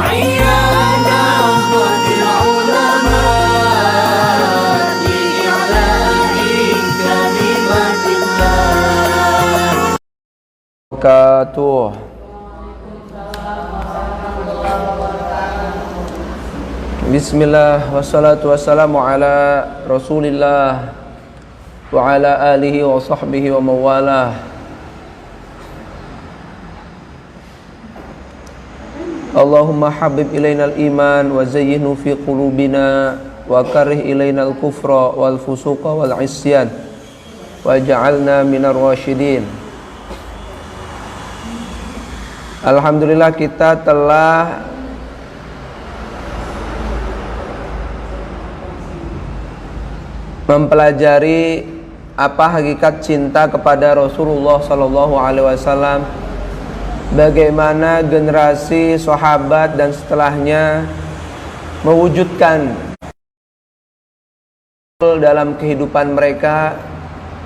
عيانا نهضة العلماء لإعلاء كلمة الله. Bismillah wassalatu wassalamu ala Rasulillah wa ala alihi wa sahbihi wa mawalah. Allahumma habib ilaina al-iman wa zayyinhu fi qulubina wa karih ilaina al-kufra wal fusuqa wal isyan wa ja'alna minar rasyidin. Alhamdulillah, kita telah mempelajari apa hakikat cinta kepada Rasulullah sallallahu alaihi wasallam, bagaimana generasi sahabat dan setelahnya mewujudkan dalam kehidupan mereka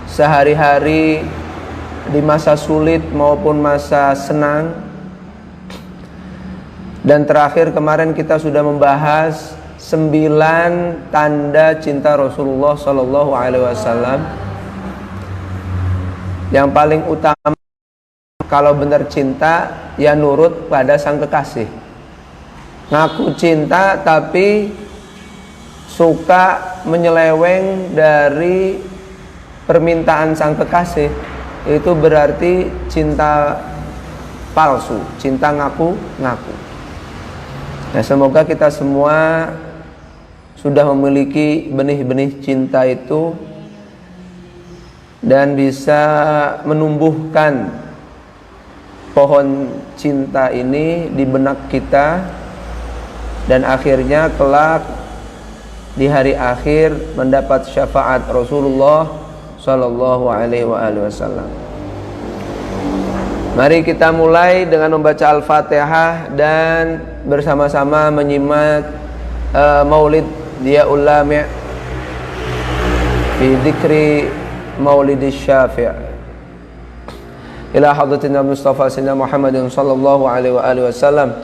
sehari-hari di masa sulit maupun masa senang. Dan terakhir kemarin kita sudah membahas 9 tanda cinta Rasulullah sallallahu alaihi wasallam. Yang paling utama kalau benar cinta, ya nurut pada sang kekasih. Ngaku cinta tapi suka menyeleweng dari permintaan sang kekasih, itu berarti cinta palsu, cinta ngaku-ngaku. Nah, semoga kita semua sudah memiliki benih-benih cinta itu dan bisa menumbuhkan pohon cinta ini di benak kita, dan akhirnya kelak di hari akhir mendapat syafaat Rasulullah sallallahu alaihi wasallam. Mari kita mulai dengan membaca Al-Fatihah dan bersama-sama menyimak Maulid Diyaul Lami' fi dzikri Maulidis Syafi' ila hadratina Mustafa sayyidina Muhammadin sallallahu alaihi wasallam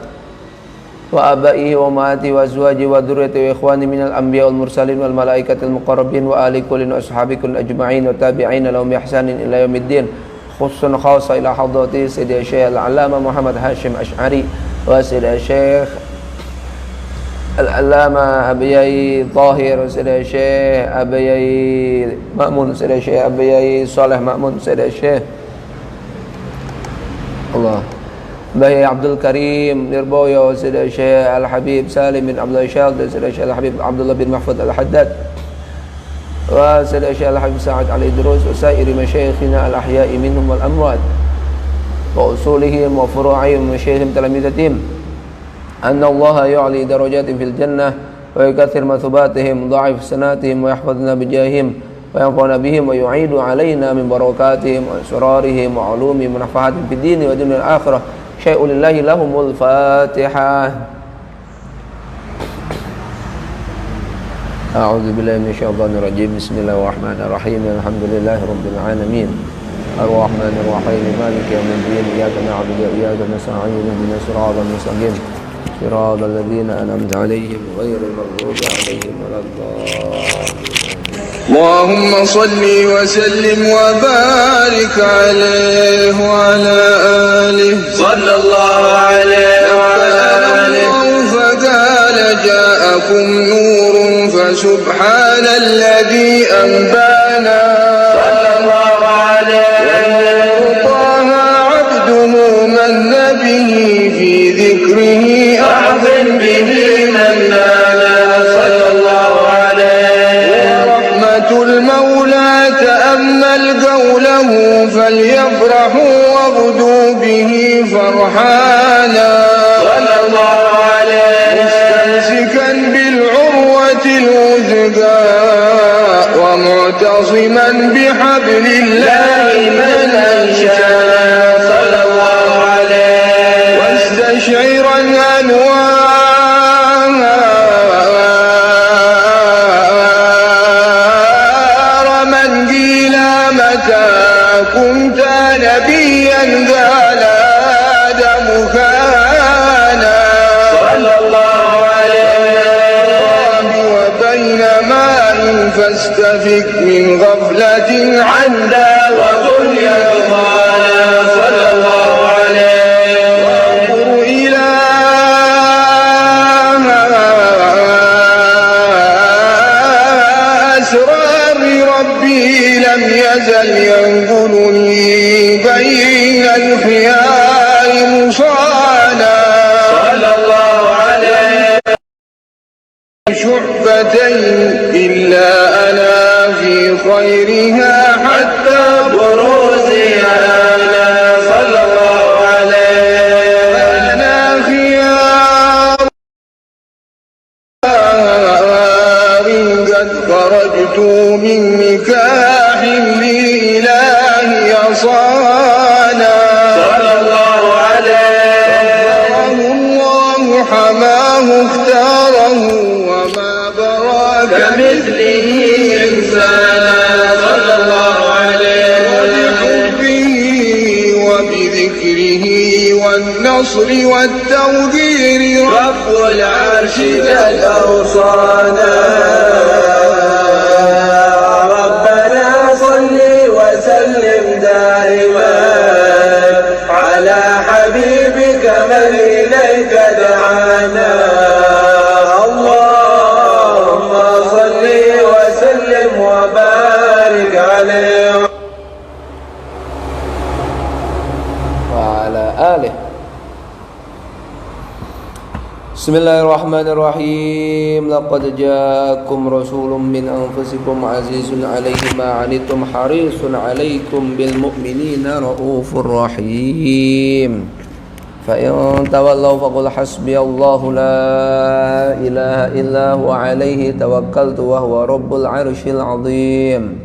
wa abaihi wa ummatihi wa azwajihi wa dzurriyyatihi wa ikhwani minal anbiya wal mursalin wal malaikatil muqarrabin wa ali kullin wa ashabikum ajma'in wa tabi'ina lahum bi ihsanin ila yaumiddin. Khususan khassa ila hadrati sayyidina Syekh Al-Allamah Muhammad Hashim Asy'ari wa sayyidina Syekh Al-Allama Abiyai Tahir, Sayyidina Syekh Abiyai Ma'mun, Sayyidina Syekh Abiyai Saleh Ma'mun, Sayyidina Syekh Allah Bayi Abdul Karim Nirboyo, Sayyidina Syekh Al-Habib Salim bin Abdullah Syekh, Sayyidina Syekh Al-Habib Abdullah bin Mahfud Al-Haddad wa Sayyidina Syekh Al-Habib Sa'ad Al-Idrus wa sairi masyayikhina al-ahya'i minhum wal-amwat wa usulihim wa furu'ihim wa masyayikhim talamidatihim أن الله يعلي درجات في الجنة ويكثر مثوباتهم ضعف سناتهم ويحفظنا بجاههم وينفعنا بهم ويعيد علينا من بركاتهم وأسرارهم وعلومهم ونفحاتهم في الدين والدنيا والآخرة. شيء لله لهم الفاتحة. أعوذ بالله من الشيطان الرجيم. بسم الله الرحمن الرحيم. الحمد لله رب العالمين الرحمن الرحيم مالك يوم الدين إياك نعبد وإياك نستعين اهدنا الصراط المستقيم صراط الذين أنعمت عليهم غير المغضوب عليهم ولا الضالين. اللهم صل وسلم وبارك عليه وعلى آله صلى الله عليه وعلى آله. فقال جاءكم نور فسبحان الذي أنبانا صلى الله عليه. طه عبده من به في ذكره أعظم به من نالا صلى الله عليه. ورحمة المولى تأمل قوله فليفرحوا وابدوا به فرحانا صلى الله عليه. مستمسكا بالعروة الوثقى ومعتصما بحبل الله من أنشأ صلى الله عليه. واستشعرا أنوار من قيل متى كنت نبيا قال آدم كان صلى شعبتين إلا أنا في خيرها حتى بروزها صلى الله عليه أنا خيار قد خرجت من نكاح لإلهي صانا صلى الله عليه الله حماه اختاره وما براك مثله إنسانا صلى الله عليه وبحبه وبذكره والنصر والتوذير رب العرش جل أوصانا ربنا صل وسلم دائما على حبيبك من إليك دعانا اللهم صل وسلم وبارك عليه وعلى آله. Bismillahirrahmanirrahim. Laqad ja'akum rasulun min anfusikum azizun 'alaihi ma 'anittum harisun 'alaikum bil mu'minina raufur rahim. Fa in tawallaw faqul hasbiyallahu la ilaha illa huwa 'alaihi tawakkaltu wa huwa rabbul 'arsyil 'azim.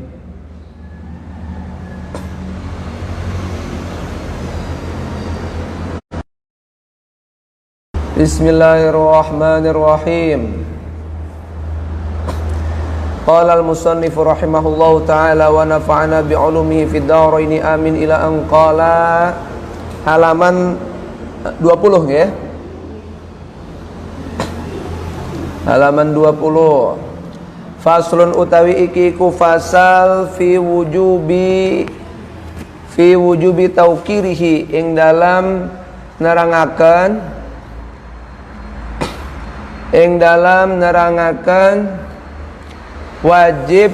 Bismillahirrahmanirrahim. Qala al-musannif rahimahullahu ta'ala wa nafa'ana bi'ulumihi fid dharaini amin ila an qala. Halaman 20 ya. Halaman 20. Faslun utawi iki ku fasal fi wujubi taukirihi ing dalam nerangaken wajib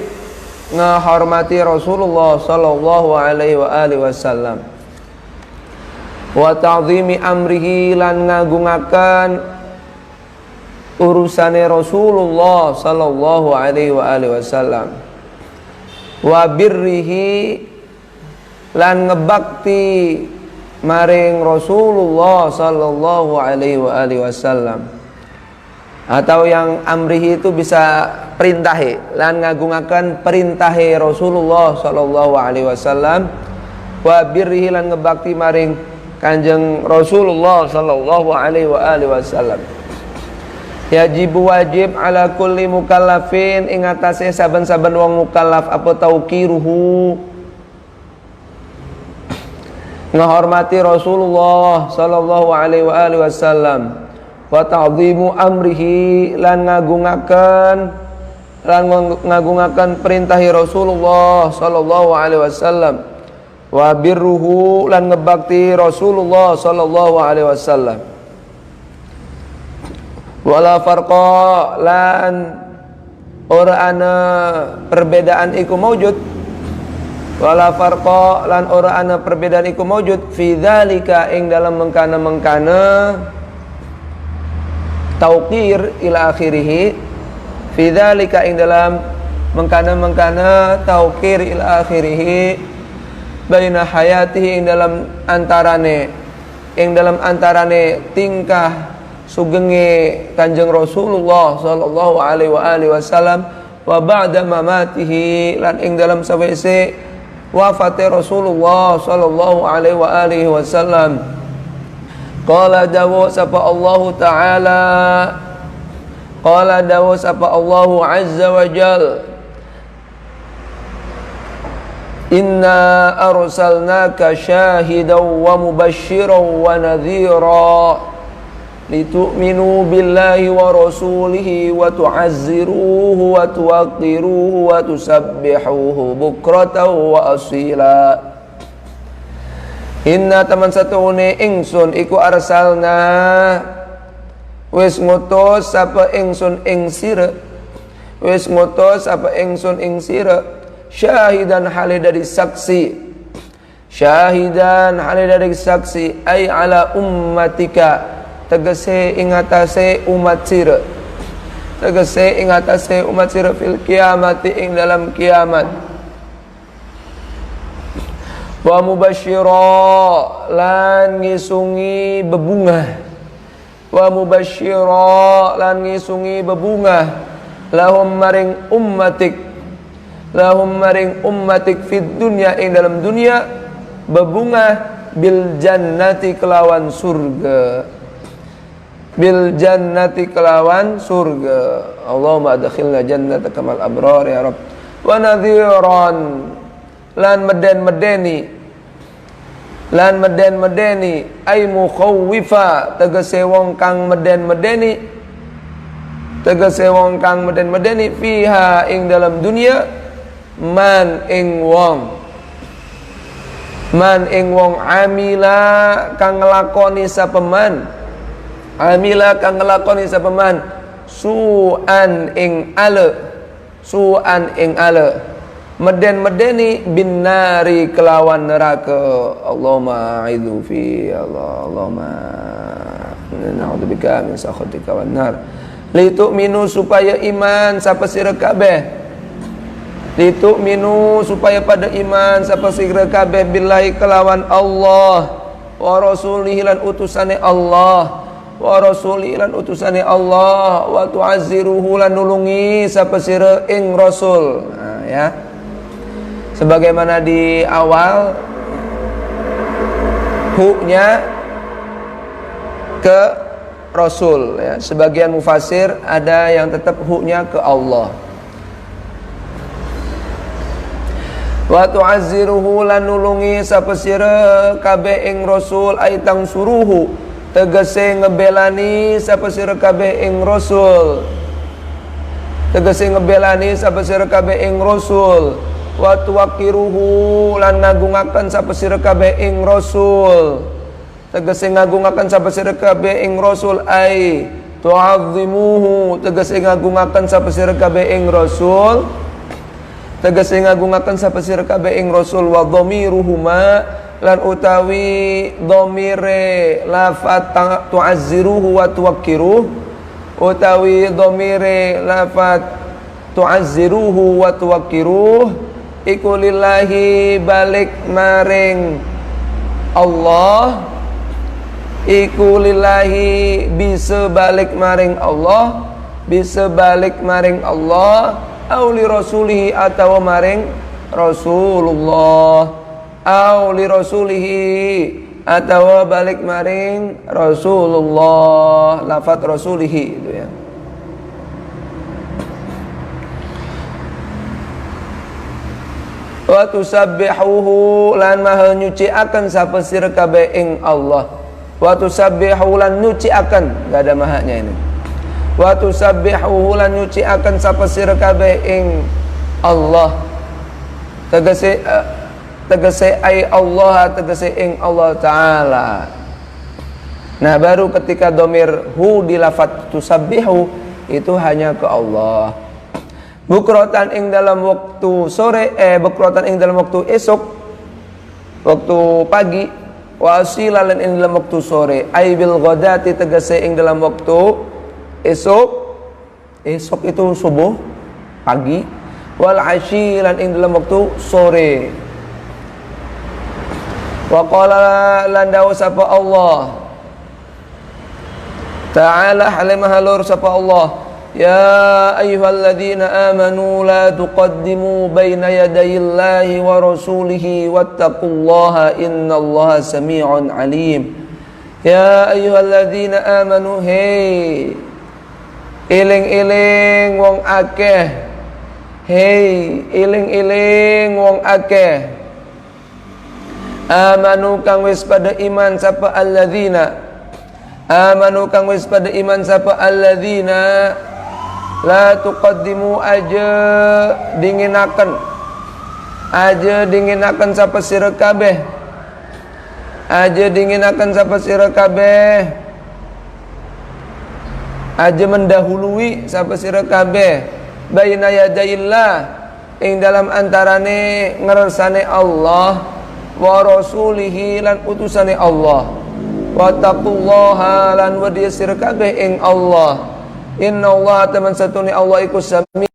ngehormati Rasulullah sallallahu alaihi wasallam wa ta'zimi amrihi lan ngagungaken urusane Rasulullah sallallahu alaihi wasallam wa birrihi lan ngebakti maring Rasulullah sallallahu alaihi wasallam. Atau yang amrihi itu bisa perintahi lan ngagungaken perintahe Rasulullah sallallahu alaihi wasallam wa birrihi lan ngebakti maring Kanjeng Rasulullah sallallahu alaihi wasallam. Yajibu wajib ala kulli mukallafin ing atase saben-saben wong mukallaf apa tauqiruhu ngehormati Rasulullah sallallahu alaihi wasallam wa ta'zimu amrihi lan ngagungaken perintahi Rasulullah sallallahu alaihi wasallam wa birruhu lan ngebakti Rasulullah sallallahu alaihi wasallam wala farqa lan ora ana perbedaan iku maujud wala farqa lan ora ana perbedaan iku maujud fi dzalika ing dalam mengkana tauqir ila akhirih fi dzalika ing dalam mengkana tauqir ila akhirih baina hayatihi ing dalam antarane tingkah sugenge Kanjeng Rasulullah sallallahu alaihi wasallam wa ba'da mamatihi lan ing dalam sawise wafate Rasulullah sallallahu alaihi wasallam. Qala dawu sapa Allah Ta'ala Qala dawu sapa Allah Azza wa Jal Inna arsalnaka syahidan wa mubashiran wa nadhira litu'minu billahi wa rasulihi wa tu'azziruhu wa tuwaqqiruhu wa tusabbihuhu bukratan wa asila. Inna taman satune ingsun iku arsalna wis ngutus sapa ingsun ing sira syahidan hale dari saksi ay ala ummatika tegese ing atase umat sira tegese ing atase umat sira fil kiamati ing dalam kiamat. Wa mubasysyira lan ngisungi bebungah, wa mubasysyira lan ngisungi bebungah lahum maring ummatik fid dunya ing dalam dunia bebungah bil jannati kelawan surga, bil jannati kelawan surga. Allahumma adkhilna jannata kamal abrar ya Rabb. Wa nadhiran lan meden-medeni ay mukhawwifa tegese wong kang meden-medeni fiha ing dalam dunia man ing wong amila kang nglakoni sapeman su'an ing ale meden-medeni bin nari kelawan neraka. Allahumma a'idzu fi Allahumma na'udzubika min sakhatika wan nar. Litu'minu supaya iman sapa sira kabeh, litu'minu supaya pada iman sapa sira kabeh billahi kelawan Allah wa rasulihi lan utusane Allah, wa rasulihi lan utusane Allah, wa tu'azziruhu lan nulungi sapa sira ing rasul. Nah, ya. Sebagaimana di awal hu-nya ke Rasul ya. Sebagian mufasir ada yang tetap hu-nya ke Allah. Wa tu'azziruhu lan nulungi sapa sira kabeh ing Rasul aitang suruhu tegese ngebelani sapa sira kabeh ing Rasul, tegese ngebelani sapa sira kabeh ing Rasul. Wa tuwaqiruhu lan ngagungaken sapa sira kabeh ing Rasul, tegese ngagungaken sapa sira kabeh ing Rasul ai tu'azzimuhu tegese ngagungaken sapa sira kabeh ing Rasul, tegese ngagungaken sapa sira kabeh ing Rasul. Wa dhamiruhuma lan utawi dhamire lafat tu'azziruhu wa tuwaqqiruh, utawi dhamire lafat tu'azziruhu wa tuwaqqiruh iku lillahi balik maring Allah, iku lillahi bisa balik maring Allah, bisa balik maring Allah, au li rasulihi atau maring Rasulullah, au li rasulihi atau balik maring Rasulullah. Lafaz rasulihi itu ya. Wa tusabbihuhu lan maha nyuciaken sapa sira kabeh ing Allah. Wa tusabbihu lan nyuciaken, enggak ada mahanya ini. Wa tusabbihuhu lan nyuciaken sapa sira kabeh ing Allah. Tegese ai Allah, tegese ing Allah taala. Nah, baru ketika domir hu di lafaz tusabbihu itu hanya ke Allah. Bukrotan ing dalam waktu sore, bukrotan ing dalam waktu esok, waktu pagi, wa asilan ing dalam waktu sore, ai bil ghadati tegese ing dalam waktu esok, esok itu subuh, pagi, wal asyilan ing dalam waktu sore. Wa qala lan dawu sapa Allah ta'ala halimah halur sapa Allah, ya ayyuhalladzina amanu la tuqaddimu baina yadayillahi wa rasulihi wattaqullaha innallaha sami'un alim. Ya ayyuhalladzina amanu, hey iling-iling wong akeh, hey iling-iling wong akeh, amanu kang wis pada iman sapa alladzina, amanu kang wis pada iman sapa alladzina, la tuqaddimu aja dinginaken sapa sira kabeh, aja dinginaken sapa sira kabeh, aja mendahului sapa sira kabeh baina yadayillah ing dalam antarane ngersane Allah wa rasulihi lan utusane Allah, wa taqullaha lan wedi sira kabeh ing Allah, innallaha teman satuni Allah iku sami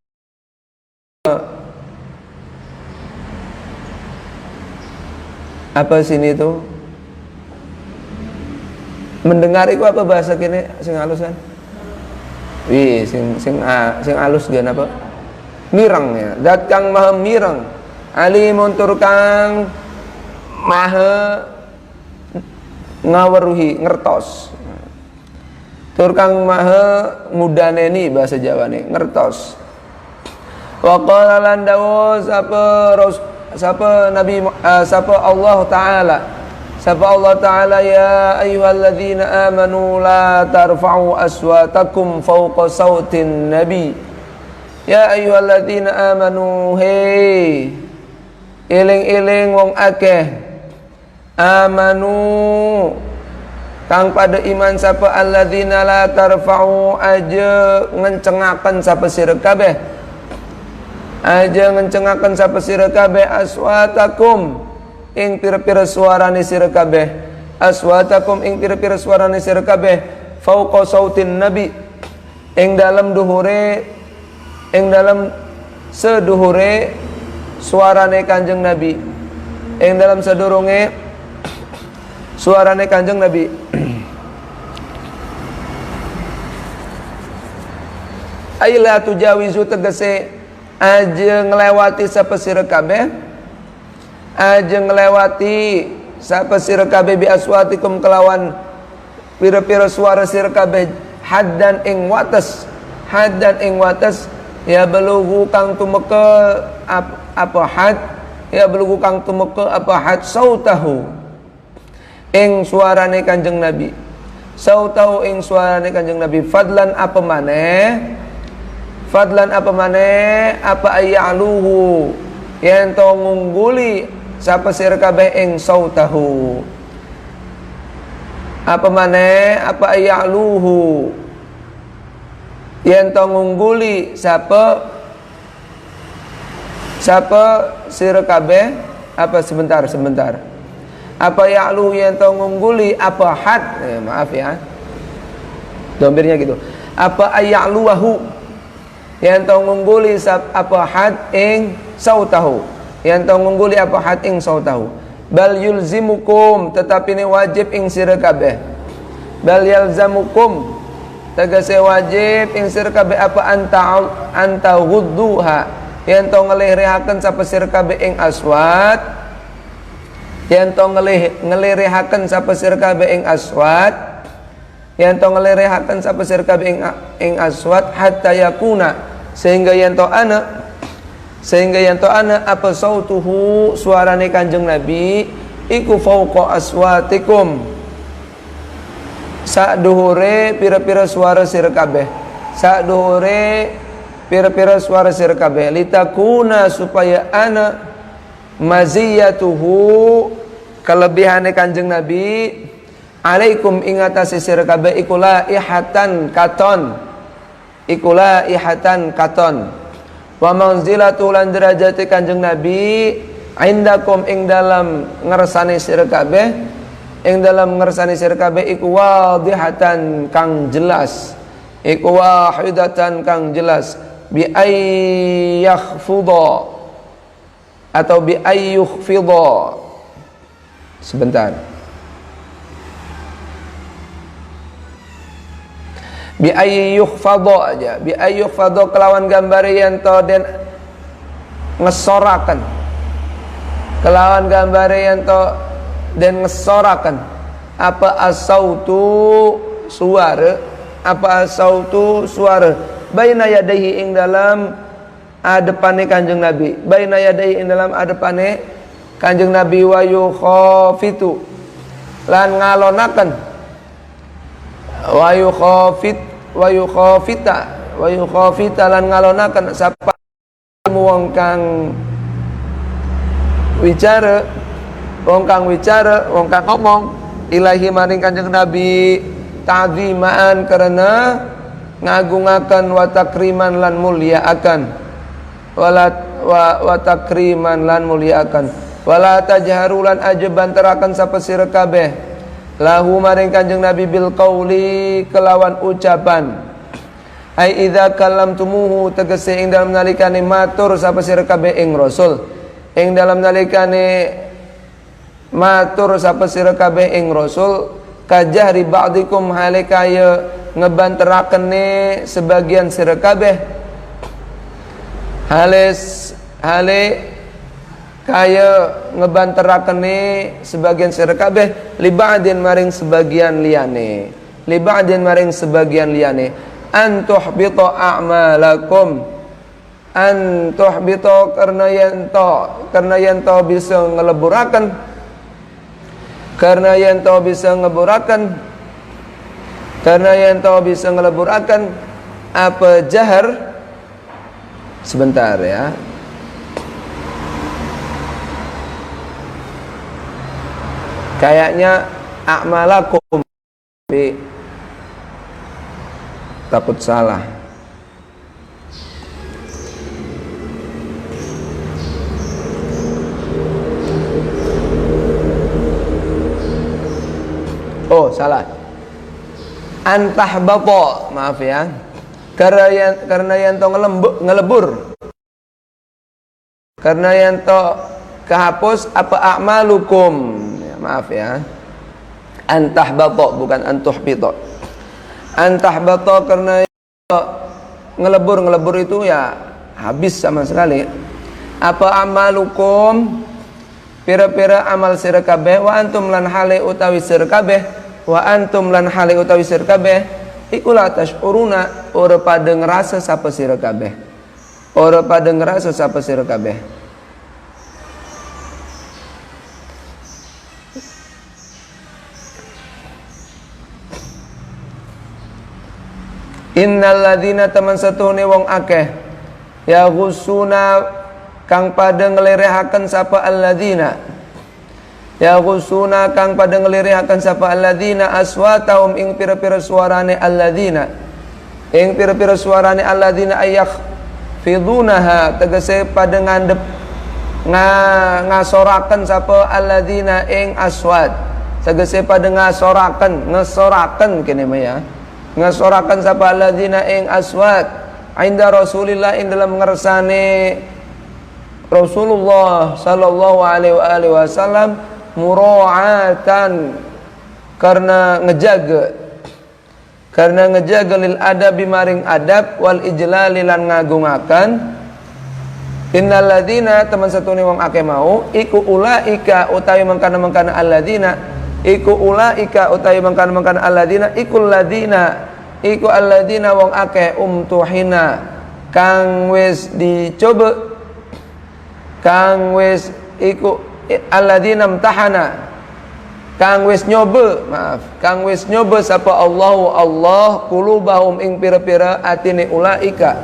apa sini itu mendengar itu apa bahasa kini sing halus kan sing halus gen apa mirang ya zat kang maha mirang alimun tur kang maha ngaweruhi ngertos tur kang maha ngudaneni bahasa Jawa nih ngertos wa qala lan dawuh sapa Nabi sapa Allah Ta'ala ya ayyuhalladzina amanu la tarfa'u aswatakum fawqa sautin nabi ya ayyuhalladzina amanu hey eling-eling wong akeh amanu kang pada iman sapa alladzina la tarfa'u aja ngencengaken sapa sira kabeh aja ngencengaken sapa sira kabeh aswatakum ing pira-pira suarane sira kabeh aswatakum ing pira-pira suarane sira kabeh fauqa sautin nabi ing dalam seduhure suarane Kanjeng Nabi ing dalam sedurunge suarane Kanjeng Nabi aila tujawizu tegese aja ngelewati sapa sira kabeh aja ngelewati sapa sira kabeh bi aswatikum kelawan pira-pira suara sira kabeh haddan ing wates ya belughu kang tumeka apa had ya belughu kang tumeka apa had sautahu ing suarane Kanjeng Nabi sautahu ing suarane Kanjeng Nabi fadlan apa maneh apa ayaluhu yen to ngungguli sapa sira kabeh ing sautahu apa maneh apa ayaluhu yen to ngungguli sapa sira kabeh apa sebentar apa ya'luhu yen to ngungguli apa had maaf ya domirnya gitu apa ayaluhu yang tau ngungguli apa had ing sautahu yang tau ngungguli apa had ing sautahu bal yulzimukum tetapi ini wajib ing sira kabeh bal yalzamukum tegese wajib ing sira kabeh apa anta ghudduha yang tau ngelirihaken sapa sira kabeh ing aswat yang tau ngelirihaken sapa sira kabeh ing aswat yang tau ngelirihaken sapa sira kabeh ing aswat hatta yakuna sehingga yang to ana apa sautuhu suarane Kanjeng Nabi iku fauqa aswatikum sak dhuhure pira-pira suara sira kabeh sak dhuhure pira-pira suara sira kabeh litakuna supaya ana maziyatuhu kelebihane Kanjeng Nabi alaikum ingatasi sira kabeh ikula ihatan katon wa manzilatu lan derajate Kanjeng Nabi indakum ing dalam ngersane sira kabeh iku wadihatan kang jelas iku wahidatan kang jelas bi ayyakhfudha atau bi ayyukhfidha sebentar bi ayyukhfadha aja bi ayyukhfadha kelawan gambare yen to den ngesoraken kelawan gambare yen to den ngesoraken apa asautu suara baina yadaihi ing dalam adepane Kanjeng Nabi baina yadaihi ing dalam adepane Kanjeng Nabi wa yukhafitu lan ngalonaken wa yukhafita lan ngalonaken sapa wong kang wicara wong kang ngomong ilahi maring Kanjeng Nabi ta'ziman karena ngagungaken wa takriman lan mulyaaken wa takriman lan mulyaaken wala tajharu lan aja bantaraken sapa sira kabeh lahu maring Kanjeng Nabi bil qauli kelawan ucapan ai idza kallamtumuhu tegese ing dalam nalikane matur sapa sira kabeh ing rasul, ing dalam nalikane matur sapa sira kabeh ing rasul, kajahri ba'dikum hale kaya ngebanterakene sebagian sira kabeh, hale kaya ngebanterakene sebagian sira kabeh li ba'din maring sebagian liyane, li ba'din maring sebagian liyane, an tuhbita a'malakum, an tuhbita karena yanto bisa ngeleburaken, karena yanto bisa ngeleburaken, karena yanto bisa ngeleburaken apa jahar. Sebentar ya. Kayaknya a'malakum, tapi takut salah. Oh, salah. Antahbata, maaf ya. Karena yang to ngelebur. Karena yang to kehapus apa a'malukum. Ya, maaf ya. Antahbata bukan antuhbita. Antahbata karena ngelebur itu ya habis sama sekali. Apa amalukum, pira-pira amal sira kabeh, wa antum lan hale utawi sira kabeh, wa antum lan hale utawi sira kabeh iku la tashuruna, ora pada ngerasa sapa sira kabeh, ora pada ngerasa sapa sira kabeh. Innal ladzina taman satune wong akeh ya ghusuna kang pada ngelirehaken sapa alladzina, ya ghusuna kang pada ngelirehaken sapa alladzina aswatahum ing pira-pira suarane alladzina, ing pira-pira suarane alladzina ayak fidunaha tegese pada ngandep ngasoraken sapa alladzina ing aswat, tegese pada ngesoraken kene mah ya, ngasorakan sapa alladzina ing aswat inda Rasulillah ing dalam ngersane Rasulullah sallallahu alaihi wasallam mura'atan karena ngejaga lil adabi maring adab wal ijlali lan ngagungaken. Innal ladzina teman satune wong akeh mau iku ulaika utawi mangkana-mangkana alladzina iku ulaika utawi mangkana-mangkana alladzina ikul ladzina iku alladzina wong akeh umtuhina kang wis dicoba, kang wis iku alladzina mtahana kang wis nyoba, maaf, kang wis nyoba sapa Allah qulubahum ing pira-pira atine ulaika,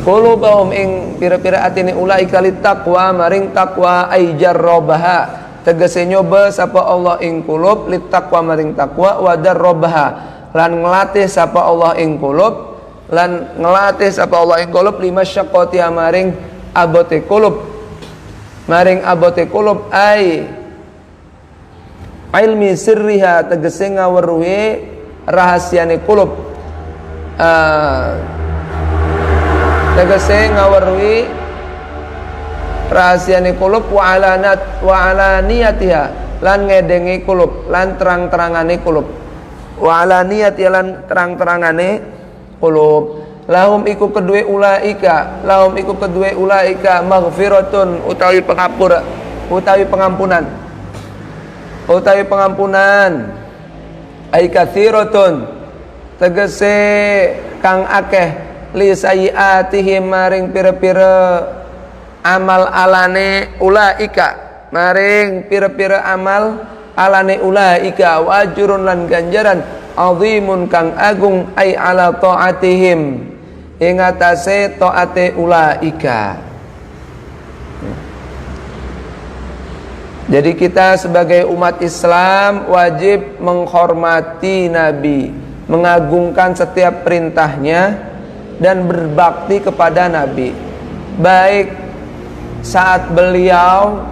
qulubahum ing pira-pira atine ulaika litaqwa maring takwa ay jarrabaha tegese nyoba sapa Allah ing kulub litaqwa maring takwa wa darrabaha lan nglatih sapa Allah ing kulub, lan nglatih sapa Allah ing kulub lima syaqqati maring abote kulub, maring abote kulub ay ilmi sirriha tegese ngaweruhi rahasiane kulub, tegese ngaweruhi rahasiane kulub wa alaniyatiha lan ngedengi kulub lan terang-terangane kulub, wa alaniyatiha lan terang-terangane kulub. Lahum iku kedue ulaika, lahum iku kedue ulaika maghfiratun utawi pengapura, utawi pengampunan, utawi pengampunan ay katsiratun tegese kang akeh li sayiatihim maring pira-pira amal alane ulaika, maring pira-pira amal alane ulaika wa ajrun lan ganjaran azimun kang agung ay ala taatihim ing atase taate ulaika. Jadi kita sebagai umat Islam wajib menghormati Nabi, mengagungkan setiap perintahnya dan berbakti kepada Nabi, baik saat beliau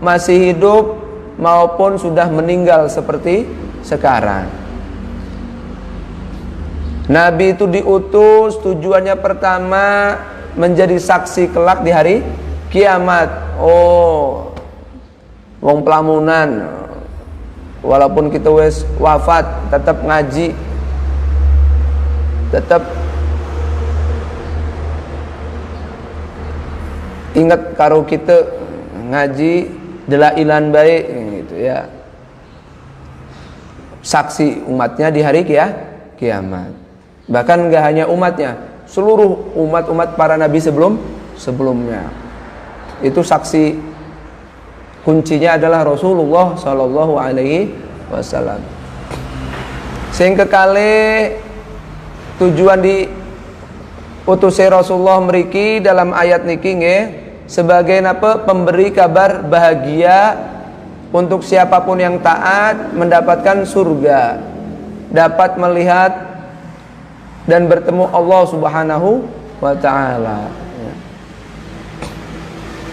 masih hidup maupun sudah meninggal seperti sekarang. Nabi itu diutus tujuannya pertama menjadi saksi kelak di hari kiamat. Oh, wong pelamunan walaupun kita wes wafat tetap ngaji, tetap ingat karo kita ngaji delailan baik gitu ya. Saksi umatnya di hari kiamat. Bahkan enggak hanya umatnya, seluruh umat-umat para nabi sebelumnya. Itu saksi, kuncinya adalah Rasulullah sallallahu alaihi wasallam. Sehingga kali tujuan di utusi Rasulullah mriki dalam ayat niki nggih sebagai napa pemberi kabar bahagia untuk siapapun yang taat mendapatkan surga, dapat melihat dan bertemu Allah Subhanahu wa taala.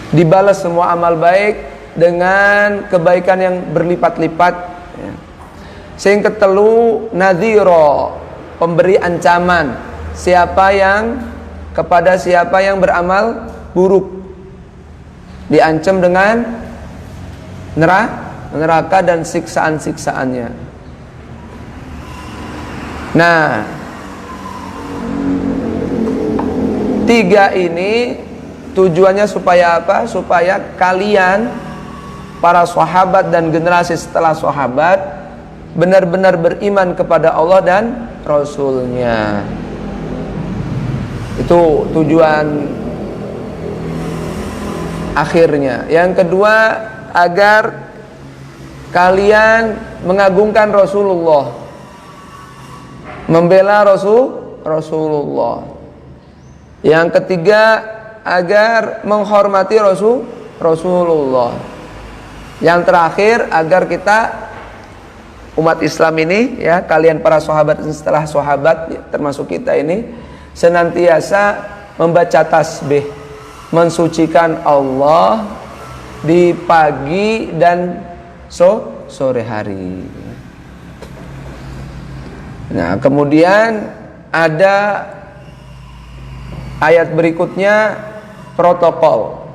Dibalas semua amal baik dengan kebaikan yang berlipat-lipat. Sehingga telu nadhira, pemberi ancaman kepada siapa yang beramal buruk, diancam dengan neraka dan siksaan-siksaannya. Nah, tiga ini tujuannya supaya apa? Supaya kalian para sahabat dan generasi setelah sahabat benar-benar beriman kepada Allah dan Rasulnya. Itu tujuan akhirnya. Yang kedua, agar kalian mengagungkan Rasulullah, membela Rasulullah. Yang ketiga, agar menghormati Rasulullah. Yang terakhir, agar kita umat Islam ini ya, kalian para sahabat dan setelah sahabat ya, termasuk kita ini senantiasa membaca tasbih, mensucikan Allah di pagi dan sore hari. Nah, kemudian ada ayat berikutnya, protokol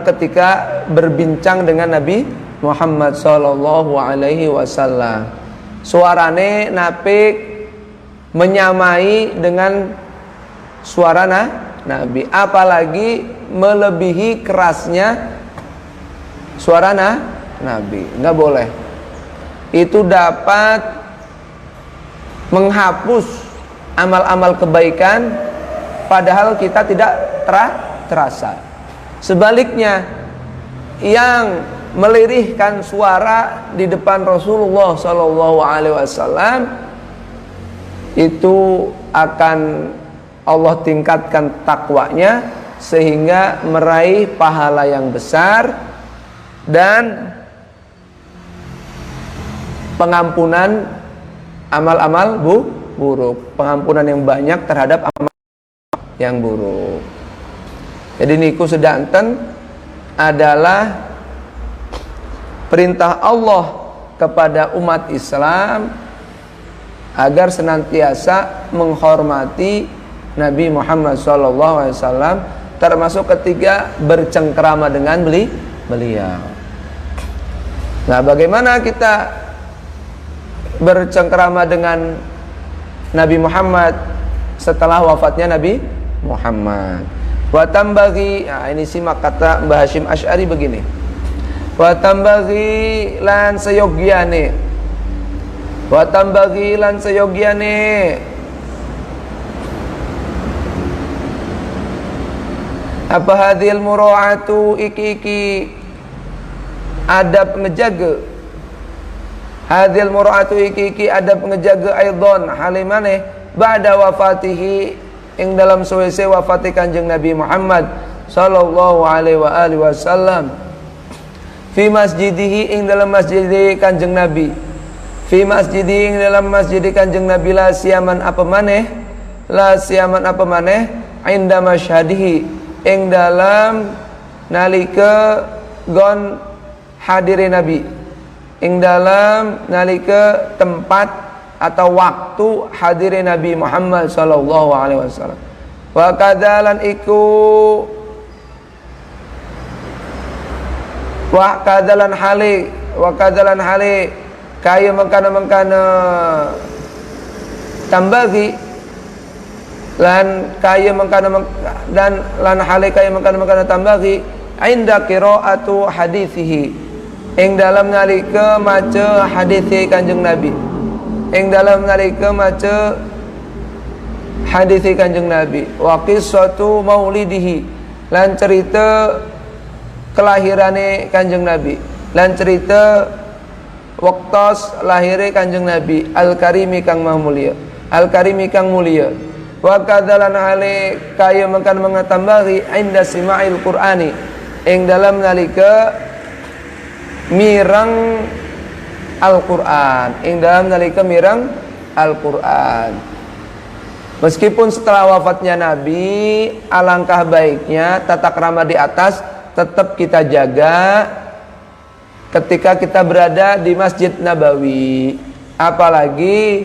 ketika berbincang dengan Nabi Muhammad sallallahu alaihi wasallam. Suarane napik menyamai dengan suara Nabi, apalagi melebihi kerasnya suara Nabi. Enggak boleh. Itu dapat menghapus amal-amal kebaikan padahal kita tidak terasa. Sebaliknya, yang melirihkan suara di depan Rasulullah sallallahu alaihi wasallam itu akan Allah tingkatkan takwanya sehingga meraih pahala yang besar dan pengampunan amal-amal buruk, pengampunan yang banyak terhadap amal yang buruk. Jadi niku sedanten adalah perintah Allah kepada umat Islam agar senantiasa menghormati Nabi Muhammad SAW, termasuk ketiga bercengkrama dengan beliau. Nah, bagaimana kita bercengkrama dengan Nabi Muhammad setelah wafatnya Nabi Muhammad? Wa tambaghi, nah ini simak kata Mbah Hasyim Asy'ari begini. Wa tambaghi lan sayogyane. Wa tambaghi lan sayogyane. Apa hadhil mura'atu iki adab ngejaga. Hadhil mura'atu iki adab ngejaga aidon halimane ba'da wafatihi ing dalam sawise wafati Kanjeng Nabi Muhammad sallallahu alaihi wa alihi wasallam fi masjidihi ing dalam masjid Kanjeng Nabi, fi masjidihi ing dalam masjid Kanjeng Nabi, la siaman apa maneh inda masyhadihi ing dalam nalika gon hadire Nabi, ing dalam nalika tempat atau waktu hadire Nabi Muhammad sallallahu alaihi wasallam. Wa kadzalan iku wa kadzalan hali kaya mengkana tambagi lan kaya mengkana dan lan hali kaya mengkana tambagi inda qiraatu hadisihi ing dalam nalika maca hadis Kanjeng Nabi, ing dalam nalika maca hadis Kanjeng Nabi, wa qissatu maulidihi lan cerita kelahirane Kanjeng Nabi, lan cerita waktos lahire Kanjeng Nabi, al-karimi kang maha mulia, al-karimi kang mulia. Wa kadzalan hale kaya mengkan mengatambahi inda sima'il qur'ani ing dalam nalika mirang Al-Qur'an, ing dalam nalika mirang Al-Qur'an. Meskipun setelah wafatnya Nabi, alangkah baiknya tata krama di atas tetap kita jaga ketika kita berada di Masjid Nabawi, apalagi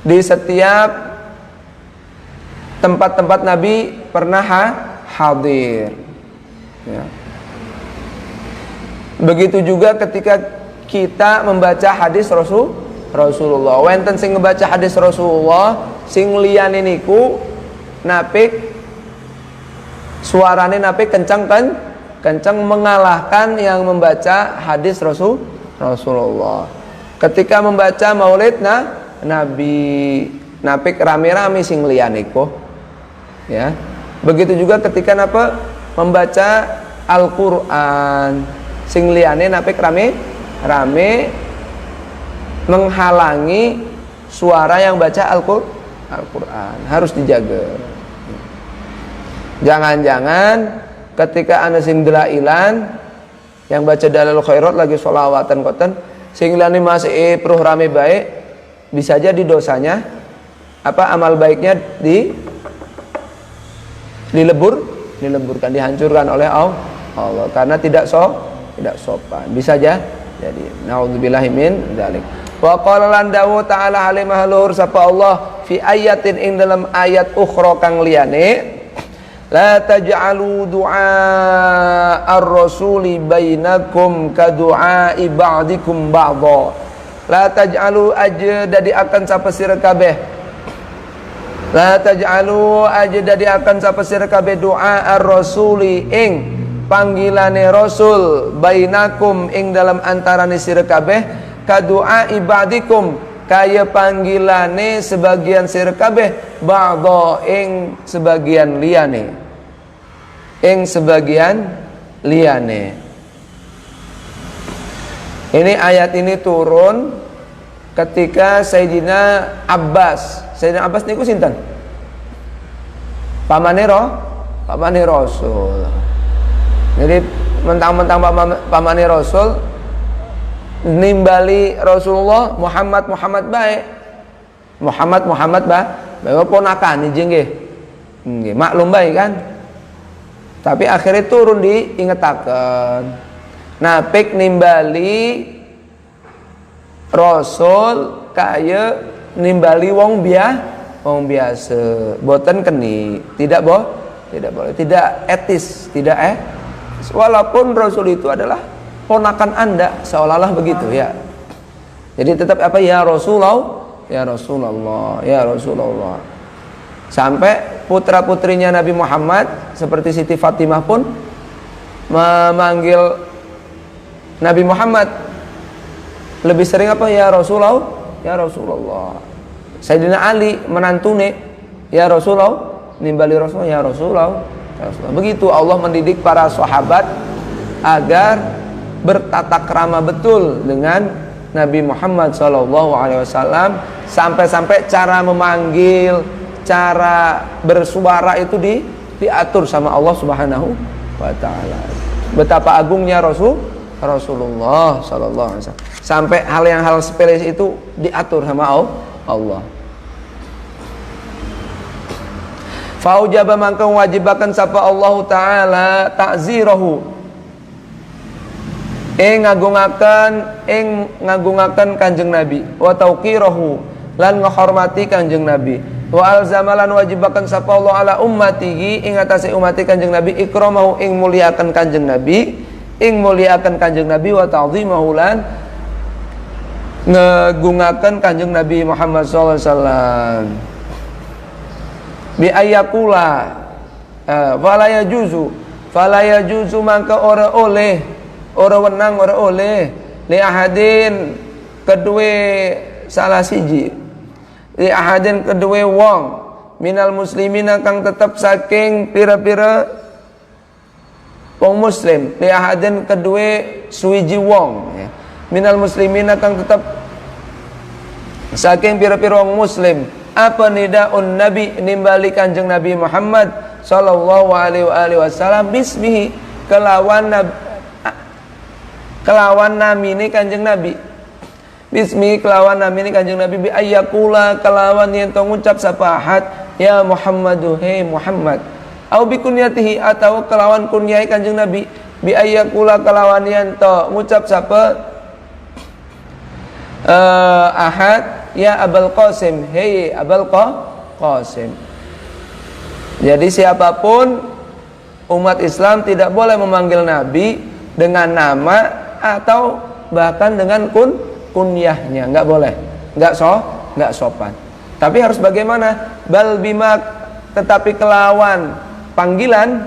di setiap tempat-tempat Nabi pernah hadir ya. Begitu juga ketika kita membaca hadis Rasulullah. Wenten sing ngebaca hadis Rasulullah sing liyane niku napik suarane napik kencang mengalahkan yang membaca hadis Rasulullah. Ketika membaca maulid Nabi napik rame-rame sing liyane niku ya. Begitu juga ketika membaca Al-Qur'an sing liyane napik rame menghalangi suara yang baca Al-Qur'an. Harus dijaga. Jangan-jangan ketika ana sing delailan yang baca Dalal Khairat lagi sholawatan koten sing liyane masih pruh rame baik, bisa jadi dosanya amal baiknya dileburkan, dihancurkan oleh Allah karena tidak sopan. Bisa aja jadi naudzubillahi min dzalik. Wa qala lan dawu ta'ala halimah luhur sapa Allah fi ayatin ing dalam ayat ukhra kang liyane, la taj'alu du'a ar-rasuli bainakum ka du'ai ba'dikum ba'dha. La taj'alu aja dadi akan sapa sira kabeh, la taj'alu aja dadi akan sapa sira kabeh du'a ar-rasuli ing panggilane Rasul bainakum ing dalam antarane sira kabeh ka du'a ibadikum kaya panggilane sebagian sira kabeh ba'dha ing sebagian liyane, ing sebagian liyane. Ini ayat ini turun ketika Sayyidina Abbas niku sinten? Pamane Rasul. Jadi mentang-mentang pamane Rasul nimbali Rasulullah Muhammad baik. Muhammad baik ponakan nggih. Nggih, maklum baik kan. Tapi akhirnya turun diingetaken. Napik nimbali Rasul kaya nimbali wong biasa. Boten keni, tidak boleh, tidak etis, tidak walaupun Rasul itu adalah ponakan Anda, seolah-olah begitu ya. Jadi tetap ya Rasulullah, ya Rasulullah, ya Rasulullah. Sampai putra-putrinya Nabi Muhammad seperti Siti Fatimah pun memanggil Nabi Muhammad lebih sering ya Rasulullah, ya Rasulullah. Sayyidina Ali menantune ya Rasulullah, nimbali Rasul ya Rasulullah. Begitu Allah mendidik para sahabat agar bertata krama betul dengan Nabi Muhammad SAW, sampai-sampai cara memanggil, cara bersuara itu diatur sama Allah Subhanahu wa taala. Betapa agungnya Rasulullah sallallahu alaihi wasallam. Sampai hal sepele itu diatur sama Allah. Faujaba mangka wajibakan sapa Allah taala ta'zirahu ing ngagungaken Kanjeng Nabi, wa tauqirahu lan ngahormati Kanjeng Nabi, wa alzamalan wajibaken sapa Allah ala ummatihi ing atase umati Kanjeng Nabi, ikramahu ing muliaken Kanjeng Nabi, wa ta'dhimahu lan ngagungaken Kanjeng Nabi Muhammad sallallahu alaihi wasallam. Bi ayakula fala yajuzu mangka ora wenang li ahadin kedue salah siji, li ahadin kedue wong minal muslimina kang tetep saking pira-pira wong muslim, li ahadin kedue suwiji wong ya. Minal muslimina kang tetep saking pira-pira wong muslim, apa nidaun nabi nimbali Kanjeng Nabi Muhammad sallallahu alaihi wasallam bismihi kelawan namine Kanjeng Nabi, bismi kelawan namine Kanjeng Nabi, bi ayyakula kelawan yen to ngucap sapa ahad ya Muhammadu he Muhammad, au bi kunyatihi atau kelawan kunyai Kanjeng Nabi, bi ayyakula kelawan yen to ngucap sapa ahad ya Abul Qasim hey Abul Qasim. Jadi siapapun umat Islam tidak boleh memanggil Nabi dengan nama atau bahkan dengan kunyahnya, nggak boleh, nggak sopan. Tapi harus bagaimana? Bal bima, tetapi kelawan panggilan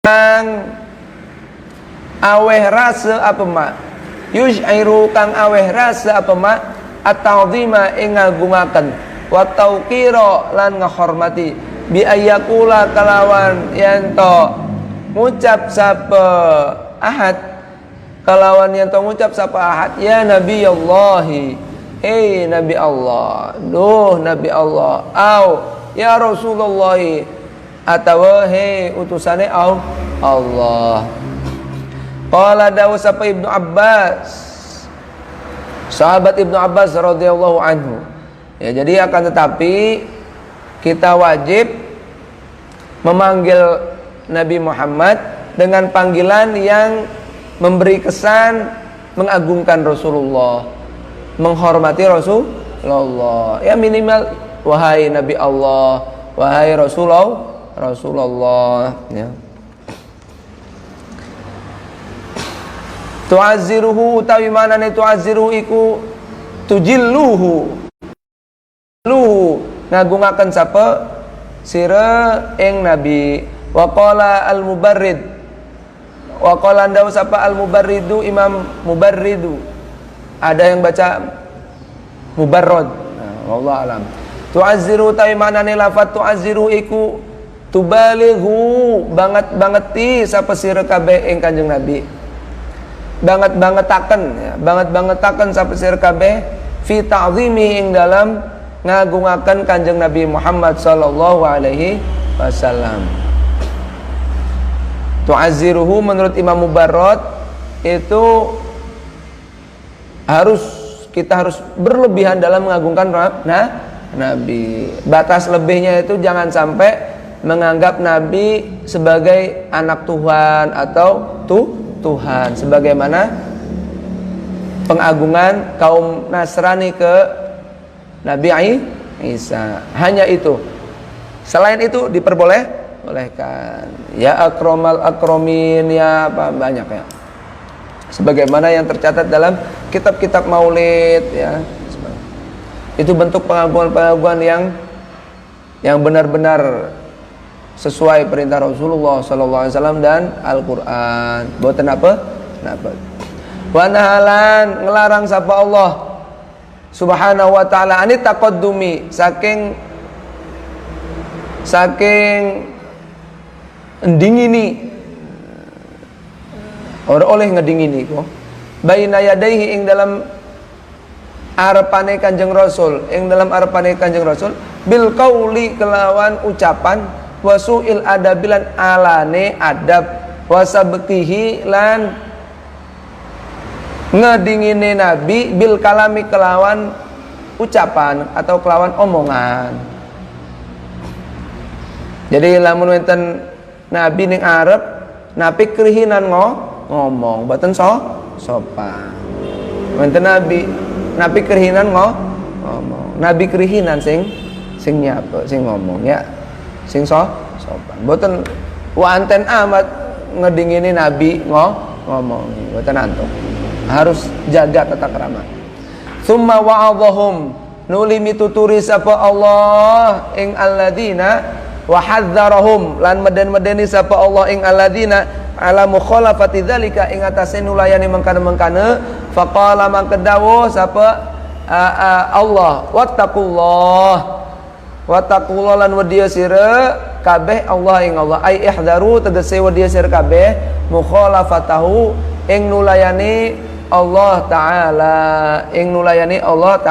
kang aweh rasa apa mak yushairu kang aweh rasa apa mak at-ta'dhima ing ngagungaken wa tauqira lan ngahormati bi ayyakula kalawan yanto ngucap sapa ahad ya Nabi Allah Nabi Allah Nabi Allah au ya Rasulullah atawa utusane Allah. Qala dawu sapa Ibnu Abbas, sahabat Ibnu Abbas radhiyallahu anhu. Ya, jadi akan tetapi kita wajib memanggil Nabi Muhammad dengan panggilan yang memberi kesan mengagungkan Rasulullah, menghormati Rasulullah. Ya minimal wahai Nabi Allah, wahai Rasulullah ya. Tu'azziruhu utawi manane tu'azziruhu iku tujilluhu ngagungaken sapa sira ing Nabi. Wa qala al-mubarrid wa qala ndaw sapa al-mubarridu Imam Mubarridu, ada yang baca mubarrad, wallahu alam. Tu'azziru utawi manane lafaz tu'azziru iku tubalighu banget-bangeti sapa sira kabeh ing Kanjeng Nabi, banget-bangetaken sapa sira kabeh fi ta'zimi ing dalam ngagungaken Kanjeng Nabi Muhammad sallallahu alaihi wasallam. Tu'azziruhu menurut Imam Mubarrad itu kita harus berlebihan dalam mengagungkan Nabi. Batas lebihnya itu jangan sampai menganggap Nabi sebagai anak Tuhan atau Tuhan, sebagaimana pengagungan kaum Nasrani ke Nabi Isa. Hanya itu. Selain itu diperbolehkan. Ya akramal akramin, ya apa banyak ya. Sebagaimana yang tercatat dalam kitab-kitab Maulid ya. Itu bentuk pengagungan-pengagungan yang benar-benar sesuai perintah Rasulullah sallallahu alaihi wasallam dan Al-Qur'an. Boten apa? Wa nahalan ngelarang sapa Allah Subhanahu wa taala ani taqaddumi saking ndingini ora oleh ngedingini kok baina yadaihi ing dalam arepane Kanjeng Rasul, bil qauli kelawan ucapan, wasuil adabilan alane adab, wasabqihi lan ngedingine Nabi bil kalami kelawan ucapan atau kelawan omongan. Jadi lamun wonten nabi ning arep napi kerihinan ngomong boten sopan. Wonten nabi kerihinan ngomong. Nabi kerihinan sing nyapa, sing ngomong ya. Sing sopan. Boten wanten amat ngedingini nabi ngomong. Boten antuk. Harus jaga tata krama. Summa wa'adhahum nuli mituturi sapa Allah ing alladzina wa hadzarahum lan meden-medeni sapa Allah ing alladzina ala mukhalafati dzalika ing atase nulayani mengkana-mengkana faqala mangka dawuh sapa Allah wattaqullah lan wedya sira kabeh Allah ing Allah ai ihdaru tegese wedya sira kabeh mukhalafatahu ing nulayani Allah Ta'ala ing nulayani Allah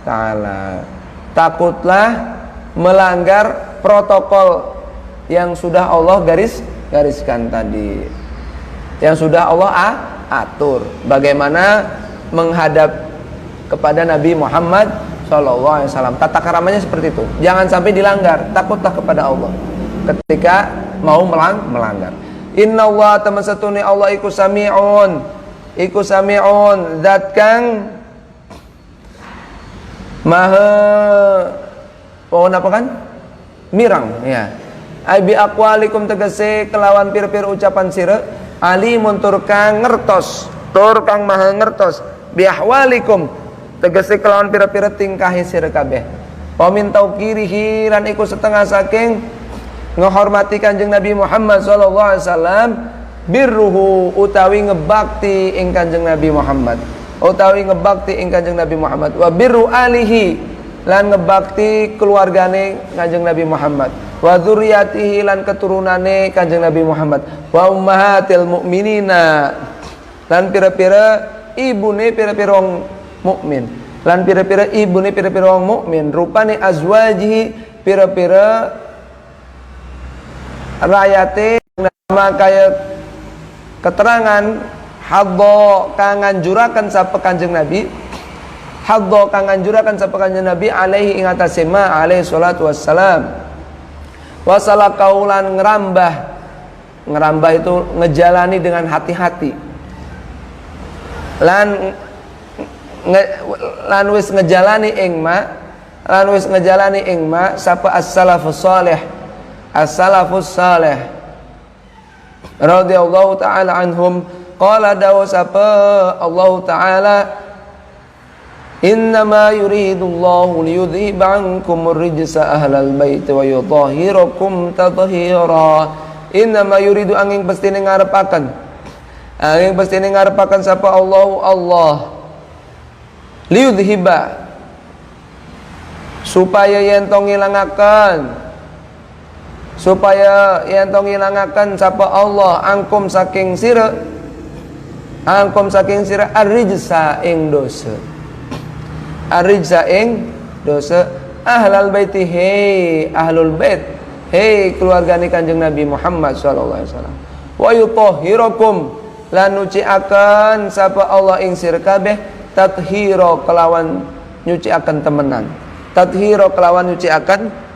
Ta'ala. Takutlah melanggar protokol yang sudah Allah gariskan tadi, yang sudah Allah atur bagaimana menghadap kepada Nabi Muhammad SAW. Tata keramanya seperti itu, jangan sampai dilanggar. Takutlah kepada Allah ketika mau melanggar. Inna Allah teman satuni Allah iku sami'un zat kang maha apa kan mirang ya. Ai bi aqwalikum tegese kelawan pir-pir ucapan sira alimun tur kang ngertos, tur kang maha ngertos bi ahwalikum tegese kelawan pir-pir tingkah sira kabeh. Wa min tauqirihi lan iku setengah saking ngehormati Kanjeng Nabi Muhammad sallallahu alaihi wasallam birruhu utawi ngebakti ing Kanjeng Nabi Muhammad, utawi ngebakti ing Kanjeng Nabi Muhammad wa birru alihi lan ngebakti keluargane Kanjeng Nabi Muhammad wa dzurriyyatihi lan keturunane Kanjeng Nabi Muhammad wa ummahatil mukminina lan pira-pira ibune pira-pira wong mukmin lan pira-pira ibune pira-pira wong mukmin rupane azwajihi pira-pira rayate nama kaya keterangan haddo kang nganjuraken sapa Kanjeng Nabi, haddo kang nganjuraken sapa Kanjeng Nabi alaihi ing atase ma alaihi salatu wassalam. Wasala kaulan ngerambah itu ngejalani dengan hati-hati. Lan wis ngejalani ing ma sapa as-salafus saleh radhiyallahu ta'ala anhum qala dawu sapa Allah ta'ala innama yuridullahu liyudhiba ankumur rijsa ahlal bait wa yutahhirakum tathhira. Innama yuridu angin pastine ngarepaken sapa Allah liyudhiba supaya yen tong ilangaken sapa Allah angkum saking sira ar-rijsa ing dosa ahlal baiti ahlul bait keluargane Kanjeng Nabi Muhammad sallallahu alaihi wasallam wa yutahhirakum lan nyuciaken sapa Allah ing sira kabeh tathhira kelawan nyuciaken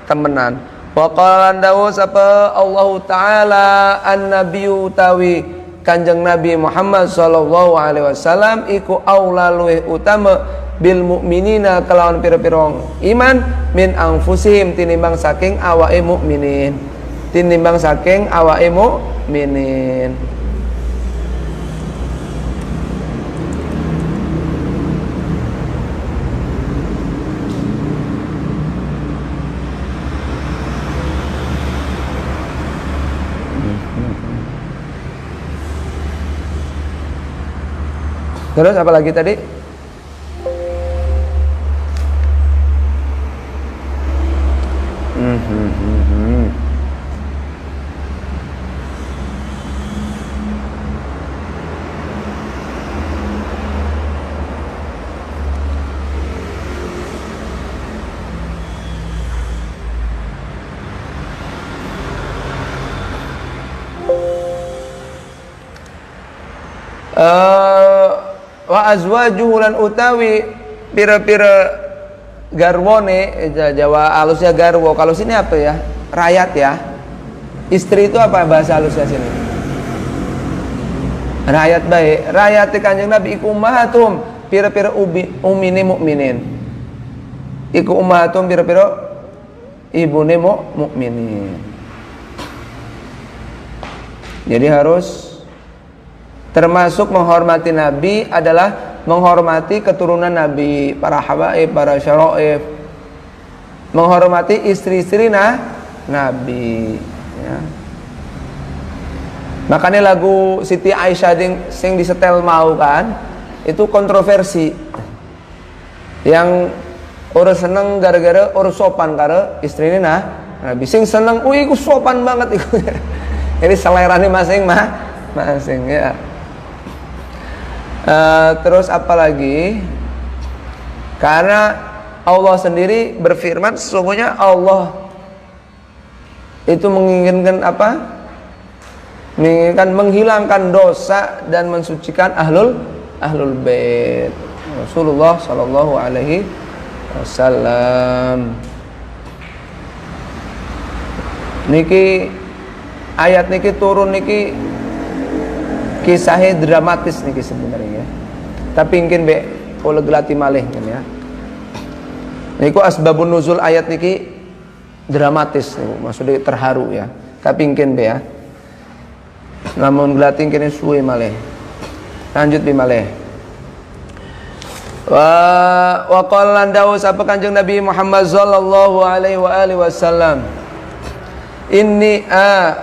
temenan wa qala dawu sapa Allah taala an-nabiyyu tawi Kanjeng Nabi Muhammad sallallahu alaihi wasallam iku aula luweh utama bil mukminina kelawan pira-pira iman min anfusihim tinimbang saking awake mukminin. Terus apa lagi tadi? Wa azwajuhu lan utawi pira-pira garwone, Jawa halusnya garwo. Kalau sini apa ya? Rakyat ya. Istri itu apa bahasa halusnya sini? Rakyat baik. Rakyat Kanjeng Nabi iku ummahatum pira-pira umine mukminin. Iku ummahatum pira-pira ibune mukminin. Jadi harus termasuk menghormati Nabi adalah menghormati keturunan Nabi, para habaib, para syaraif, menghormati istri-istri Nabi ya. Makanya lagu Siti Aisyah sing disetel mau kan itu kontroversi. Yang orang seneng gara-gara orang sopan karo istrine Nabi. Sing seneng, iku sopan banget iku. Jadi selerane masing-masing ya. Terus apa lagi? Karena Allah sendiri berfirman, sesungguhnya Allah itu menginginkan apa? Menginginkan menghilangkan dosa dan mensucikan ahlul bait Rasulullah sallallahu alaihi wasallam. Niki ayat niki turun niki kisahnya dramatis niki sebenarnya. Tapi mungkin be kalau gelati malih kan ya. Niku asbabun nuzul ayat niki dramatis niku, maksudnya terharu ya. Tapi mungkin be ya. Namun gelati kene suwe malih. Lanjut bi malih. Wa qala dawu sapa Kanjeng Nabi Muhammad sallallahu alaihi wasallam. Inni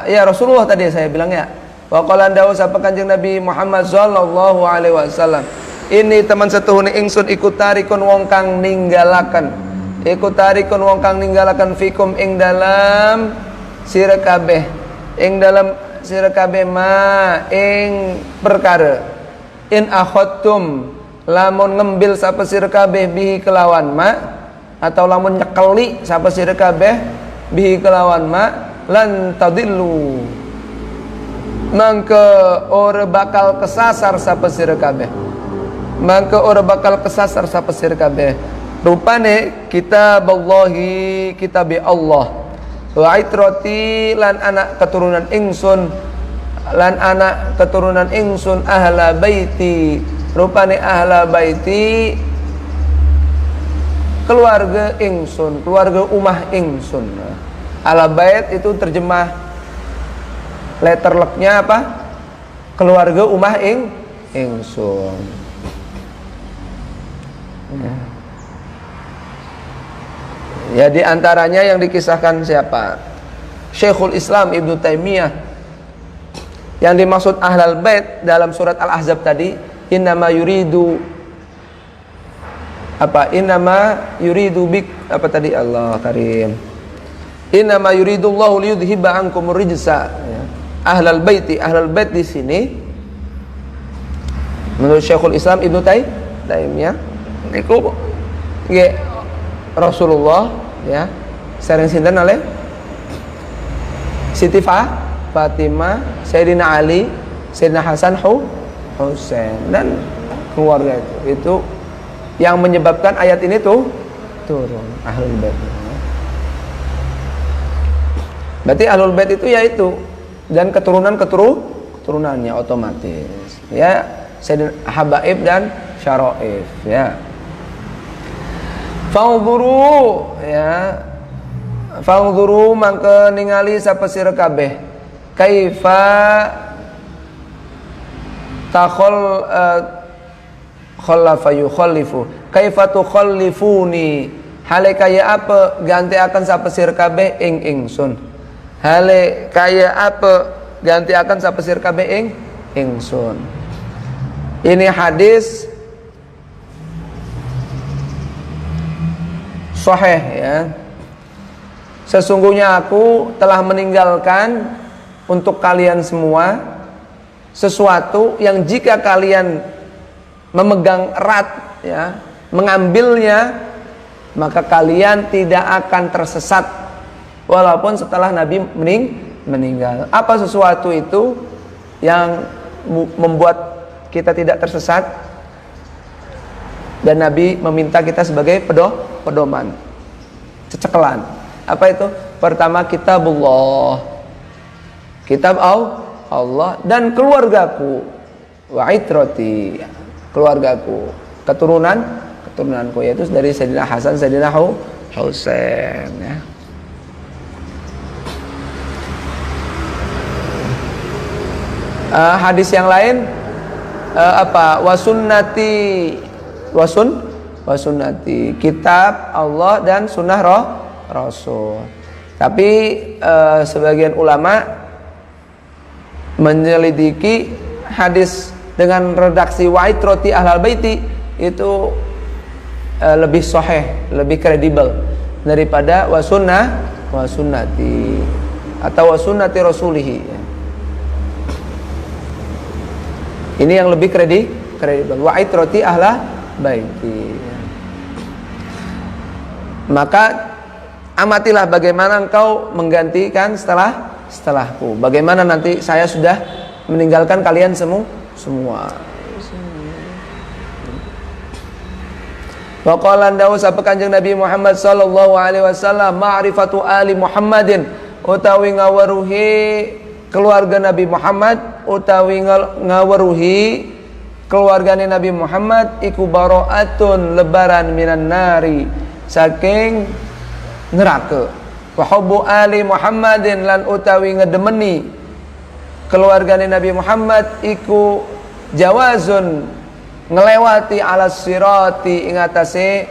ya Rasulullah tadi saya bilang ya. Wa qala dawu sapa Kanjeng Nabi Muhammad sallallahu alaihi wasallam. Ini teman setuhune ingsun iku tarikun wong kang ninggalaken. Iku tarikun wong kang ninggalaken fikum ing dalam sira kabeh. Ing dalam sira kabeh ma ing perkara. In akhadtum lamun ngembil sapa sira kabeh bihi kelawan ma atau lamun nyekeli sapa sira kabeh bihi kelawan ma lan tadillu mangka ora bakal kesasar sapa sira kabeh. Mangka ora bakal kesasar sapa sira kabeh. Rupane kitaballahi kitabe Allah. Wa itrati lan anak keturunan ingsun ahla baiti. Rupane ahla baiti keluarga ingsun, keluarga umah ingsun. Ahla bait itu terjemah letter luck-nya apa? Keluarga umah ingsun. Ya di antaranya yang dikisahkan siapa? Syekhul Islam Ibnu Taimiyah. Yang dimaksud ahlal bait dalam surat Al-Ahzab tadi, innama yuridu apa? Innama yuridu bik apa tadi? Allah Karim. Innama yuridullahu liyudhiba ankumur rijsa. Ya. Ahlal bait di sini menurut Syekhul Islam Ibnu Taimiyah niku nggih Rasulullah ya sering sinten oleh Siti Fatimah, Sayyidina Ali, Sayyidina Hasan, Husain dan keluarga itu yang menyebabkan ayat ini tuh turun ahlul bait. Berarti ahlul bait itu yaitu dan keturunannya otomatis ya Sayyidina habaib dan syaraif ya. Fa'udhuru ya. Fa'udhuru mangke ningali sapa sira kabeh kaifa khallafa yukhallifu kaifa tukhallifuni hale kaya apa ganti akan sapa sira kabeh ing ingsun. Hale kaya apa ganti akan sapa sira kabeh ing ingsun. Ini hadis sahih ya. Sesungguhnya aku telah meninggalkan untuk kalian semua sesuatu yang jika kalian memegang erat ya, mengambilnya maka kalian tidak akan tersesat walaupun setelah Nabi meninggal. Apa sesuatu itu yang membuat kita tidak tersesat dan Nabi meminta kita sebagai pedoman, cecekelan. Apa itu? Pertama kitabullah, kitab Allah, dan keluargaku, wa itrati, keluargaku, keturunanku, yaitu dari Sayyidina Hasan, Sayyidina Husain, ya. Hadis yang lain apa? Wasunnati, wasunnati, kitab Allah dan sunnah Rasul. Tapi sebagian ulama menyelidiki hadis dengan redaksi waitroti ahlal baiti itu lebih sahih, lebih kredibel daripada wasunnati atau wasunnati rasulihi. Ini yang lebih kredibel, waitroti ahlal baiti. Maka amatilah bagaimana engkau menggantikan setelahku. Bagaimana nanti saya sudah meninggalkan kalian semua. Wa qala dawu sapa Kanjeng Nabi Muhammad sallallahu alaihi wasallam, ma'rifatu ali Muhammadin, utawi ngaweruhi keluarga Nabi Muhammad, utawi ngaweruhi keluargane Nabi Muhammad iku bara'atun lebaran minan nari, saking neraka. Wa hubbu ali Muhammadin, lan utawi ngedemeni keluargane Nabi Muhammad iku jawazun, ngelewati ala sirati, ing atase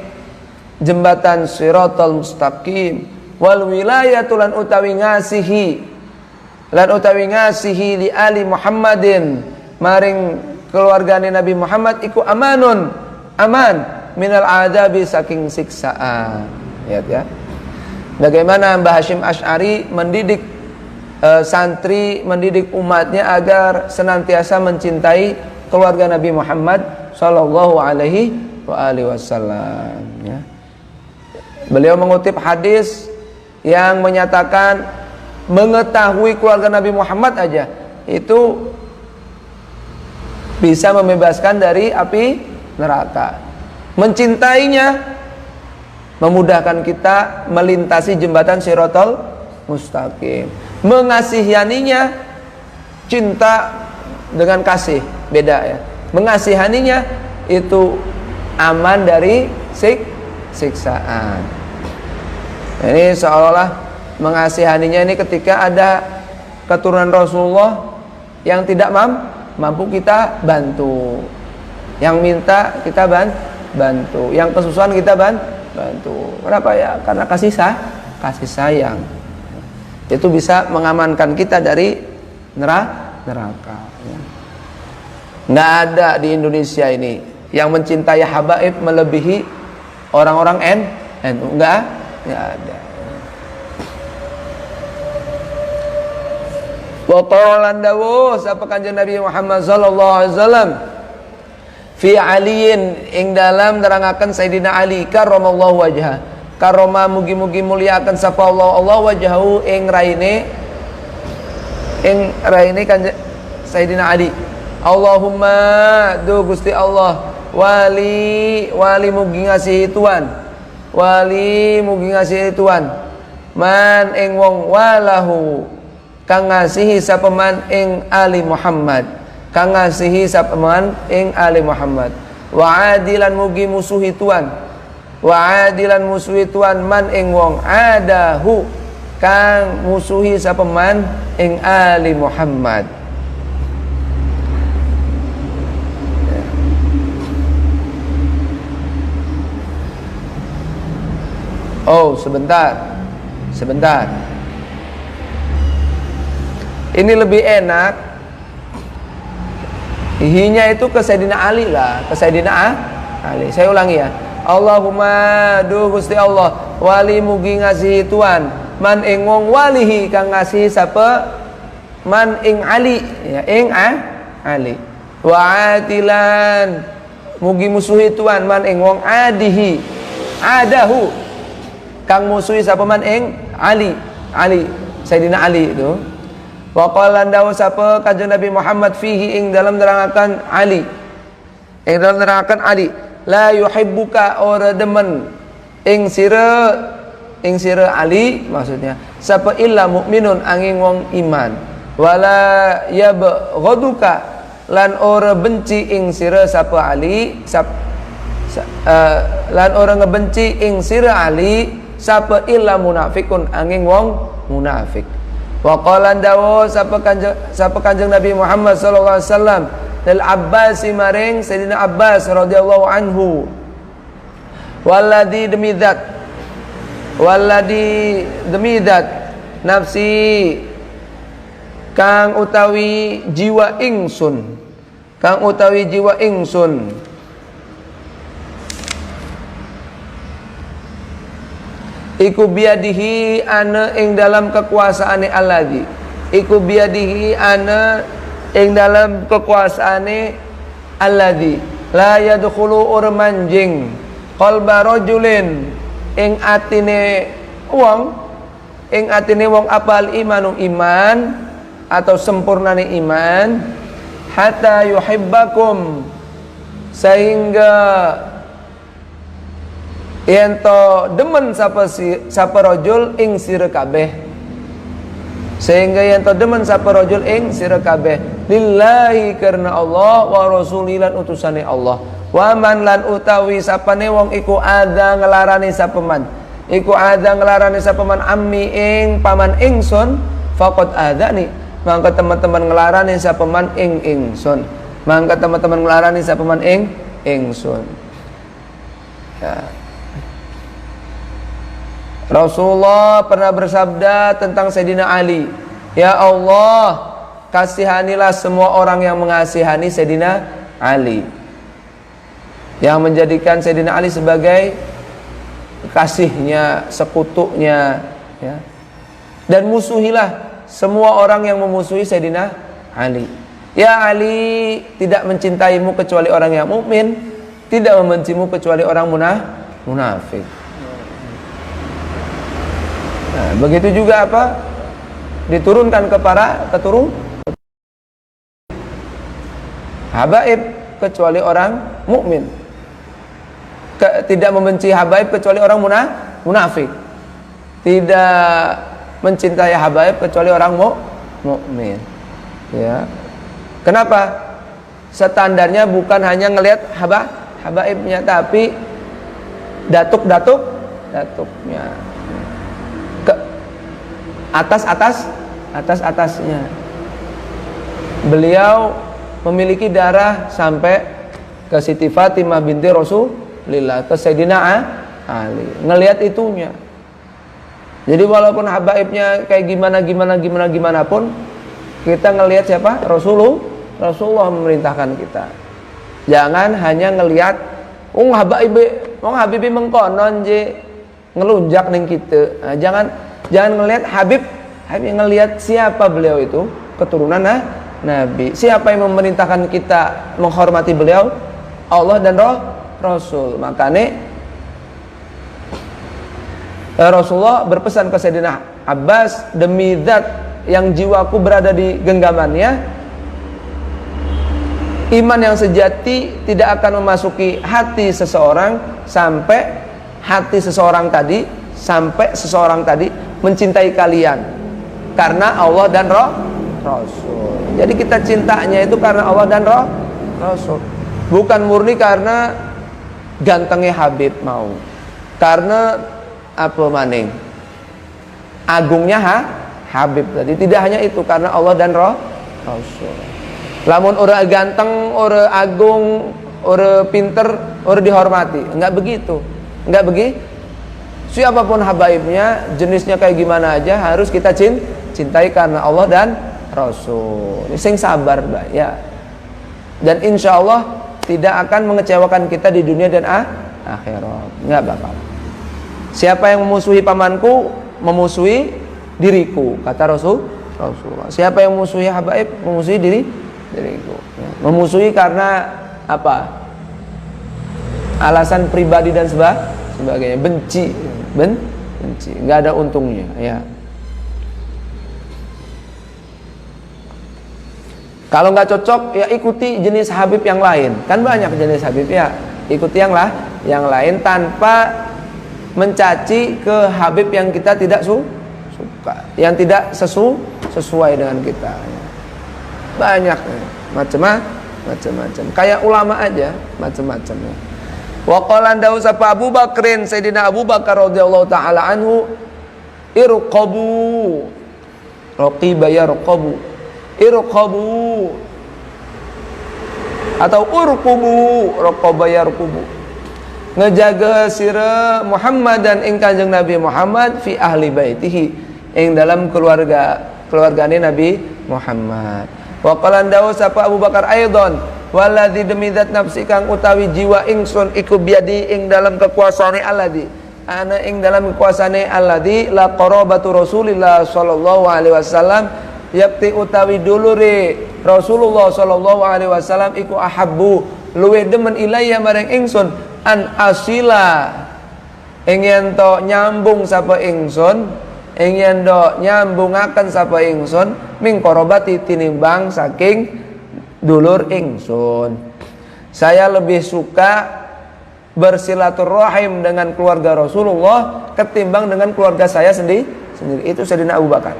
jembatan siratal mustaqim, wal wilayatu, lan utawi ngasihi li ali Muhammadin maring keluargane Nabi Muhammad iku aman minal adabi, saking siksaan. Lihat ya, bagaimana Mbah Hasyim Asy'ari mendidik santri, mendidik umatnya agar senantiasa mencintai keluarga Nabi Muhammad sallallahu alaihi wasallam, ya. Beliau mengutip hadis yang menyatakan mengetahui keluarga Nabi Muhammad aja itu bisa membebaskan dari api neraka. Mencintainya memudahkan kita melintasi jembatan Shiratal Mustaqim. Mengasihaninya, cinta dengan kasih beda ya. Mengasihaninya itu aman dari siksaan. Ini seolah-olah mengasihaninya ini ketika ada keturunan Rasulullah yang tidak mampu kita bantu, yang minta kita bantu, yang kesusahan kita bantu. Kenapa ya? Karena kasih sayang. Itu bisa mengamankan kita dari neraka. Nggak ada di Indonesia ini yang mencintai habaib melebihi orang-orang NU. Nggak ada. Wa qala dawu sapa Kanjeng Nabi Muhammad sallallahu alaihi wasallam fi aliin, ing dalam nerangaken Sayyidina Ali karramallahu wajha, karoma mugi-mugi muliakan sapa Allah wajhahu, ing raine Kanjeng Sayyidina Ali. Allahumma do Gusti Allah, wali mugi ngasihi Tuhan, wali mugi ngasihi Tuhan, man ing wong walahu kang ngasihi sapa man ing ali Muhammad, kang ngasihi sapa man ing ali Muhammad. Wa adilan mugi musuhi Tuhan, wa adilan musuhi Tuhan man ing wong adahu kang musuhi sapa man ing ali Muhammad. Oh, sebentar. Ini lebih enak. Hinya itu ke Sayyidina Ali lah, ke Sayyidina Ali. Saya ulangi ya. Allahumma du Gusti Allah, wali mugi ngasihi Tuhan, man ing wong walihi kang ngasihi sapa man ing Ali, ya ing Ali. Wa atilan mugi musuhi Tuhan man ing wong adihi, adahu kang musuhi sapa man ing Ali, Sayyidina Ali itu. Wa qala dawu sapa Kanjeng Nabi Muhammad fihi, ing dalam nerangaken Ali, la yuhibbuka ora demen ing sira Ali maksudnya sapa illa mukminun angin wong iman wala yabghaduka lan ora benci ing sira sapa Ali lan ora ngebenci ing sira Ali sapa illa munafikun angin wong munafik. Wa qala dawu sapa kanjeng Nabi Muhammad sallallahu alaihi wasallam lil Abbas maring Sayyidina Abbas radhiyallahu anhu walladzi demi zat nafsi kang utawi jiwa ingsun iku biadihi ana ing dalam kekuasaane alladzi iku biadihi ana ing dalam kekuasaane alladzi la yadkhulu urmanjing qalba rajulin ing atine wong apal imanu iman atau sempurnane iman hatta yuhibbakum sehingga ento demen sapa rajul ing sira kabeh sehingga ento demen sapa rajul ing sira kabeh lillahi karena Allah wa rasulilan utusane Allah wa man lan utawi sapane wong iku ada ngelarani sapeman ammi ing paman ingsun faqad adani mangka teman-teman ngelarani sapeman ing ingsun ya. Rasulullah pernah bersabda tentang Sayyidina Ali, ya Allah kasihanilah semua orang yang mengasihani Sayyidina Ali, yang menjadikan Sayyidina Ali sebagai kasihnya, sekutunya ya. Dan musuhilah semua orang yang memusuhi Sayyidina Ali. Ya Ali, tidak mencintaimu kecuali orang yang mukmin, tidak membencimu kecuali orang munafik. Nah, begitu juga apa? Diturunkan ke para habaib kecuali orang mukmin. Tidak membenci habaib kecuali orang munafik. Tidak mencintai habaib kecuali orang mukmin. Ya. Kenapa? Standarnya bukan hanya ngelihat habaibnya, tapi datuknya. Atasnya. Beliau memiliki darah sampai ke Siti Fatimah binti Rasulillah, ke Sayyidina Ali. Ngelihat itunya. Jadi walaupun habaibnya kayak gimana pun, kita ngelihat siapa? Rasulullah memerintahkan kita. Jangan hanya ngelihat habibi mengkonon je ngelunjak ning kita. Nah, jangan ngelihat Habib ngelihat siapa beliau itu, keturunan Nabi. Siapa yang memerintahkan kita menghormati beliau? Allah dan Rasul. Makanya Rasulullah berpesan ke Sayyidina Abbas, demi zat yang jiwaku berada di genggamannya, iman yang sejati tidak akan memasuki hati seseorang sampai seseorang tadi mencintai kalian karena Allah dan Rasul. Jadi kita cintanya itu karena Allah dan Rasul, bukan murni karena gantengnya Habib mau, karena apa maning agungnya Habib tadi. Tidak hanya itu, karena Allah dan Rasul. Lamun orang ganteng, orang agung, orang pinter, orang dihormati, enggak begitu. Siapapun habaibnya, jenisnya kayak gimana aja, harus kita cintai karena Allah dan Rasul. Ini sing sabar, Mbak, ya. Dan insya Allah tidak akan mengecewakan kita di dunia dan akhirat. Enggak bakal. Siapa yang memusuhi pamanku, memusuhi diriku, kata Rasulullah. Siapa yang memusuhi habaib, memusuhi diriku. Ya. Memusuhi karena apa? Alasan pribadi dan sebagainya. Benci, nggak ada untungnya, ya. Kalau nggak cocok, ya ikuti jenis habib yang lain. Kan banyak jenis habib, ya. Ikuti yang lain tanpa mencaci ke Habib yang kita tidak suka, yang tidak sesuai dengan kita. Banyak macam-macam. Kayak ulama aja macam-macam. Wa qala dawu sapa Abu Bakrin, Sayyidina Abu Bakar radhiyallahu taala anhu, irqabu. Raqiba yarqabu. Irqabu. Atau urqubu, raqaba yarqubu. Ngejaga sira Muhammad dan ing Kanjeng Nabi Muhammad fi ahli baitihi, ing dalam keluargane Nabi Muhammad. Wa qala dawu sapa Abu Bakar aidon, waladzi demi zat nafsi kang utawi jiwa ingsun iku biadi ing dalam kekuasaane alladzi ana ing dalam kekuasaane alladzi la qarabatu Rasulillah sallallahu alaihi wasallam yakti utawi dulure Rasulullah sallallahu alaihi wasallam iku ahabbu luwih demen ilayya marang ingsun an asila ing yen to nyambung sapa ingsun ing yen do nyambungaken sapa ingsun ming qarabati tinimbang saking dulur ingsun. Saya lebih suka bersilaturahim dengan keluarga Rasulullah ketimbang dengan keluarga saya sendiri. Itu Sayyidina Abu Bakar.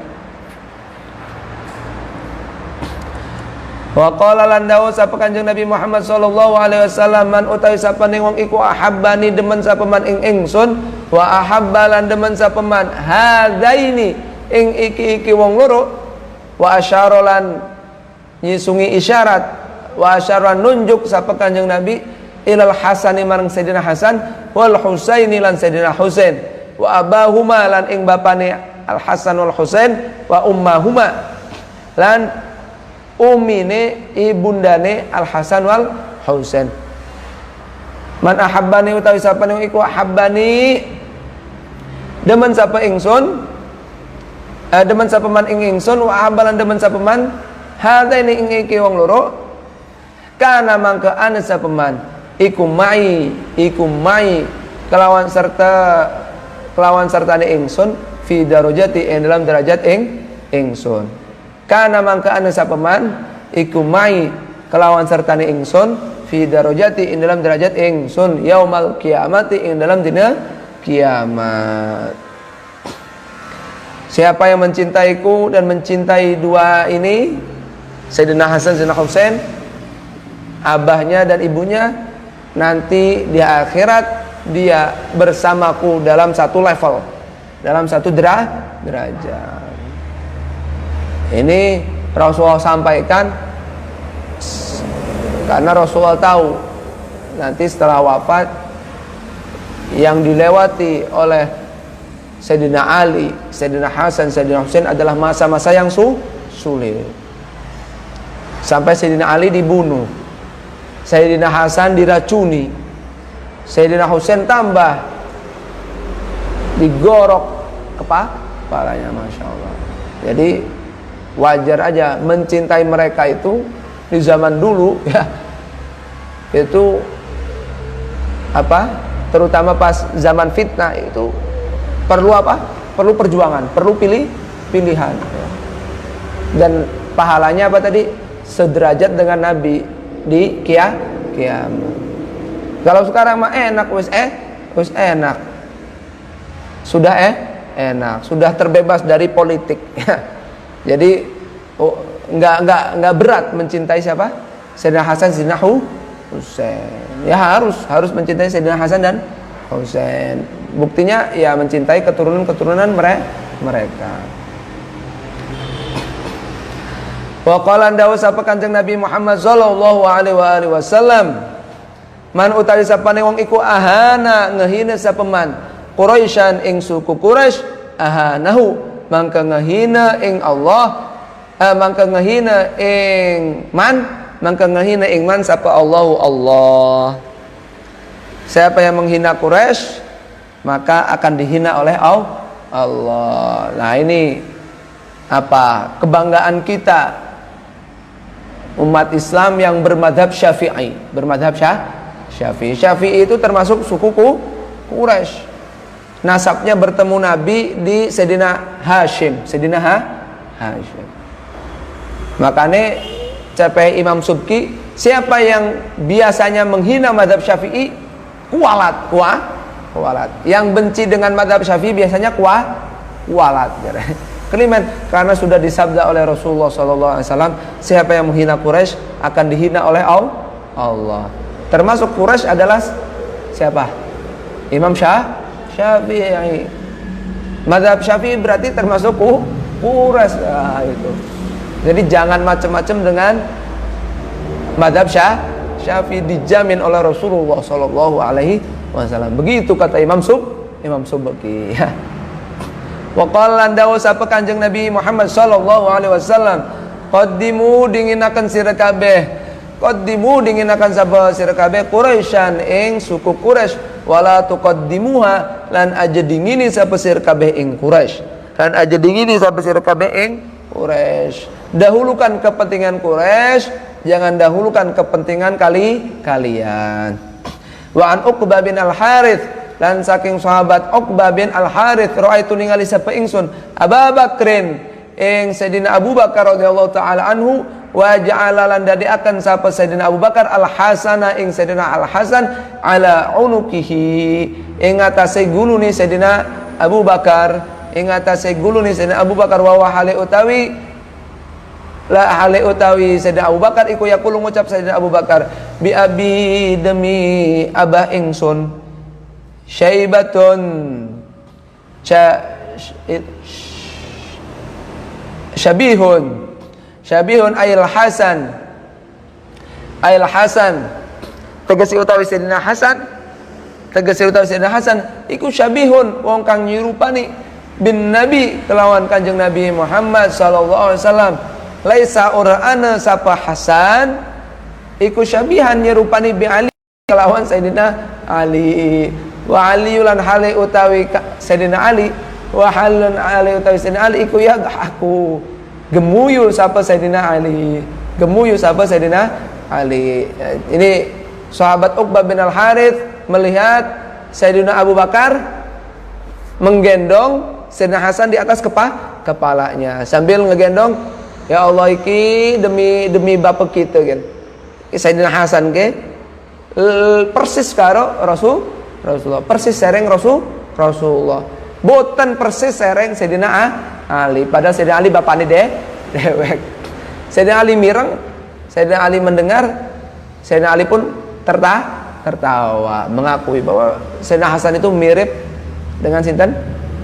Wa qala lan dawu sapa Kanjeng Nabi Muhammad sallallahu alaihi wasallam, man utawi sapane wong iku ahabbani demen sapa man ing ingsun, wa ahabba lan demen sapa man hadaini ing iki wong loro, wa asyara lan nyisungi isyarat, wa asyara nunjuk sapa Kanjeng Nabi ilal Hasani marang Sayyidina Hasan, wal Husaini lan Sayyidina Husain, wa abahuma lan ing bapane Al Hasan wal Husain, wa ummahuma lan umine ibundane Al Hasan wal Husain. Man ahabbani utawi sapane iku ahabbani demen sapa ingsun, demen sapa man ing ingsun, wa ahabbalan demen sapa man hadaini ing iki wong loro, kana mangka ana sapa man iku mai kelawan sertane ingsun fi darajati ing dalam derajat ingsun. Kana mangka ana sapa man iku mai kelawan sertane ingsun fi darajati ing dalam derajat ingsun yaumal kiamati ing dalam dina kiamat. Siapa yang mencintaiku dan mencintai dua ini, Sayyidina Hasan, Sayyidina Husain, abahnya dan ibunya, nanti di akhirat dia bersamaku dalam satu level, dalam satu derajat. Ini Rasulullah sampaikan karena Rasulullah tahu nanti setelah wafat yang dilewati oleh Sayyidina Ali, Sayyidina Hasan, Sayyidina Husain adalah masa-masa yang sulit. Sampai Sayyidina Ali dibunuh, Sayyidina Hasan diracuni, Sayyidina Husain tambah digorok kepalanya, Masya Allah. Jadi wajar aja mencintai mereka itu di zaman dulu ya, itu terutama pas zaman fitnah itu perlu perlu perjuangan, perlu pilihan ya. Dan pahalanya tadi sederajat dengan Nabi di kiamat. Kalau sekarang mah enak wis enak. Sudah enak, sudah terbebas dari politik ya. Jadi enggak berat mencintai siapa? Sayyidina Hasan, Sayyidina Husain. Ya harus mencintai Sayyidina Hasan dan Husain. Buktinya ya mencintai keturunan mereka. Wa qala dawu sapa Kanjeng Nabi Muhammad sallallahu alaihi wasallam, man utawi sapane wong iku ahana ngehina sapa man Quraisyan ing suku Quraisy, ahanahu mangka ngehina ing Allah, mangka ngehina ing man sapa Allah. Siapa yang menghina Quraisy maka akan dihina oleh Allah. Nah ini kebanggaan kita umat Islam yang bermadhab Syafi'i. Syafi'i itu termasuk suku Quraisy. Nasabnya bertemu Nabi di Sayyidina Hashim. Makanya capai Imam Subki, siapa yang biasanya menghina madhab Syafi'i kuat kualat. Yang benci dengan mazhab Syafi'i biasanya kualat. Kelimen, karena sudah disabda oleh Rasulullah SAW, siapa yang menghina Quraisy akan dihina oleh Allah. Termasuk Quraisy adalah siapa? Imam Syafi'i. Mazhab Syafi'i berarti termasuk Quraisy. Itu. Jadi jangan macam-macam dengan mazhab Syafi'i, dijamin oleh Rasulullah SAW. Begitu kata Imam Subki. Wa qala dawu sapa Kanjeng Nabi Muhammad sallallahu alaihi wasallam, qaddimu dinginaken sira kabeh, qaddimu dinginaken sapa sira kabeh Quraisyan ing suku Quraisy, wala tuqaddimuha lan aja dingini sapa sira kabeh ing Quraisy, lan aja dingini sapa sira kabeh ing Quraisy. Dahulukan kepentingan Quraisy, jangan dahulukan kepentingan kalian. Wa an Uqbah bin Al-Harits, dan saking sahabat Uqbah bin Al-Harits, raaitu ningali sapa ingsun Abu Bakrin ing Sayyidina Abu Bakar radhiyallahu taala anhu, wa ja'ala lan dadiaken sapa Sayyidina Abu Bakar Al-Hasana ing Sayyidina Al-Hasan ala unukihi ing atase gulune Sayyidina Abu Bakar, ing atase gulune Sayyidina Abu Bakar, wa hale utawi Sayyidina Abu Bakar iku yaqulu ngucap Sayyidina Abu Bakar, bi abi demi abah ingsun Syaibatun Syabihun ayil Hasan tegesi utawi Sayyidina Hasan iku syabihun wong kang nyirupani bin Nabi kelawan Kanjeng Nabi Muhammad sallallahu alaihi wasallam. Laisa urana sapa Hasan iku syabihan nyirupani bi Ali kelawan Sayyidina Ali. Wa aliulan hale utawi Sayyidina Ali, wa halun hale utawi Sayyidina Ali iku yadhaku gemuyu sapa Sayyidina Ali. Ini sahabat Uqbah bin Al-Harits melihat Sayyidina Abu Bakar menggendong Sayyidina Hasan di atas kepalanya sambil ngegendong, ya Allah iki demi bapak kita kan. Sayyidina Hasan ke persis karo Rasulullah, persis sereng Rasulullah. Boten persis sereng Sayyidina Ali. Padahal Sayyidina Ali bapaknya dewek. Sayyidina Ali mireng, Sayyidina Ali mendengar, Sayyidina Ali pun tertawa, mengakui bahwa Sayyidina Hasan itu mirip dengan sinten?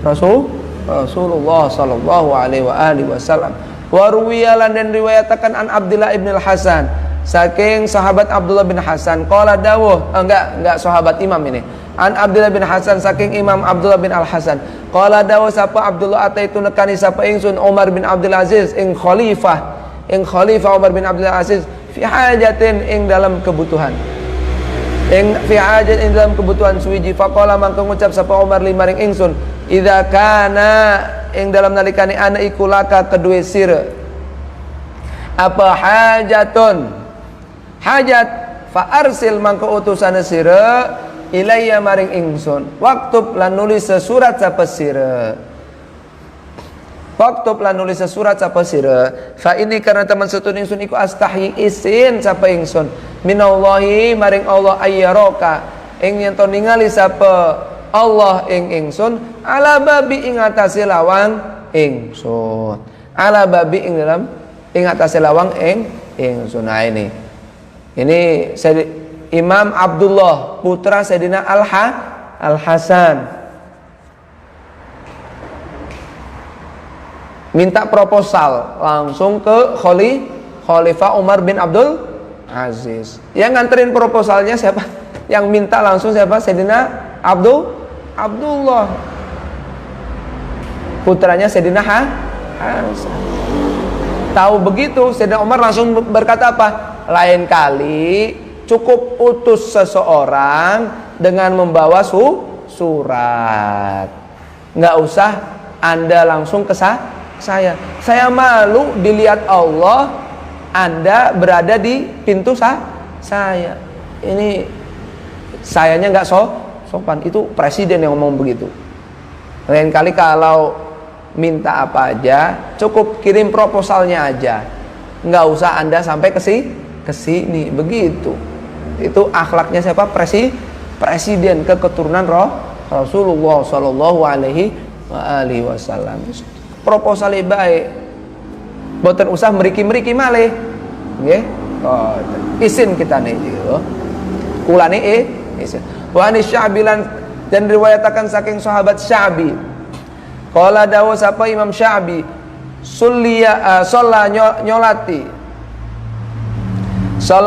Rasulullah sallallahu alaihi wasallam. Wa ruwiyalan dan riwayatakan an Abdullah ibn al-Hasan, saking sahabat Abdullah bin Hasan, qala dawuh, enggak sahabat imam ini. An Abdullah bin Hasan saking Imam Abdullah bin Al-Hasan, qala dawuh sapa Abdullah ataitu nekani sapa ingsun Umar bin Abdul Aziz ing khalifah Umar bin Abdul Aziz fi hajatin ing dalam kebutuhan. Fi hajat ing dalam kebutuhan suwiji, faqala mangko ngucap sapa Umar limaring ingsun, idza kana ing dalam nalikane ana iku laka kedue sira apa hajat fa arsil mangko utusane sira ilayya maring ingsun, waktub lan nulis sesurat sapa sira, fa ini karena teman setun ingsun iku astahyi isin sapa ingsun minallahi maring Allah ayyaraka ing yen to ningali sapa Allah ing ingsun ala babi ing atase lawang ingsun, ala babi ing atase lawang ingsun. Nah ini Imam Abdullah putra Sayyidina Al-Hasan minta proposal langsung ke Khalifah Umar bin Abdul Aziz. Yang nganterin proposalnya siapa? Yang minta langsung siapa? Sayyidina Abdullah putranya Sayyidina Hasan. Tahu begitu Sayyidina Umar langsung berkata apa? Lain kali cukup utus seseorang dengan membawa surat, nggak usah Anda langsung ke saya. Saya malu dilihat Allah Anda berada di pintu saya. Ini sayanya nggak sopan. Itu presiden yang ngomong begitu. Lain kali kalau minta apa aja cukup kirim proposalnya aja, nggak usah Anda sampai kesini begitu. Itu akhlaknya siapa? Presiden keturunan Rasulullah sallallahu alaihi wasallam. Proposal baik. Boten usah meriki-meriki malih. Nggih. Oh, isin kita nih gitu. Kulane isin. Wa ani Sya'bilan dan riwayatakan saking sahabat Sya'bi. Qala dawu sapa Imam Sya'bi, shalla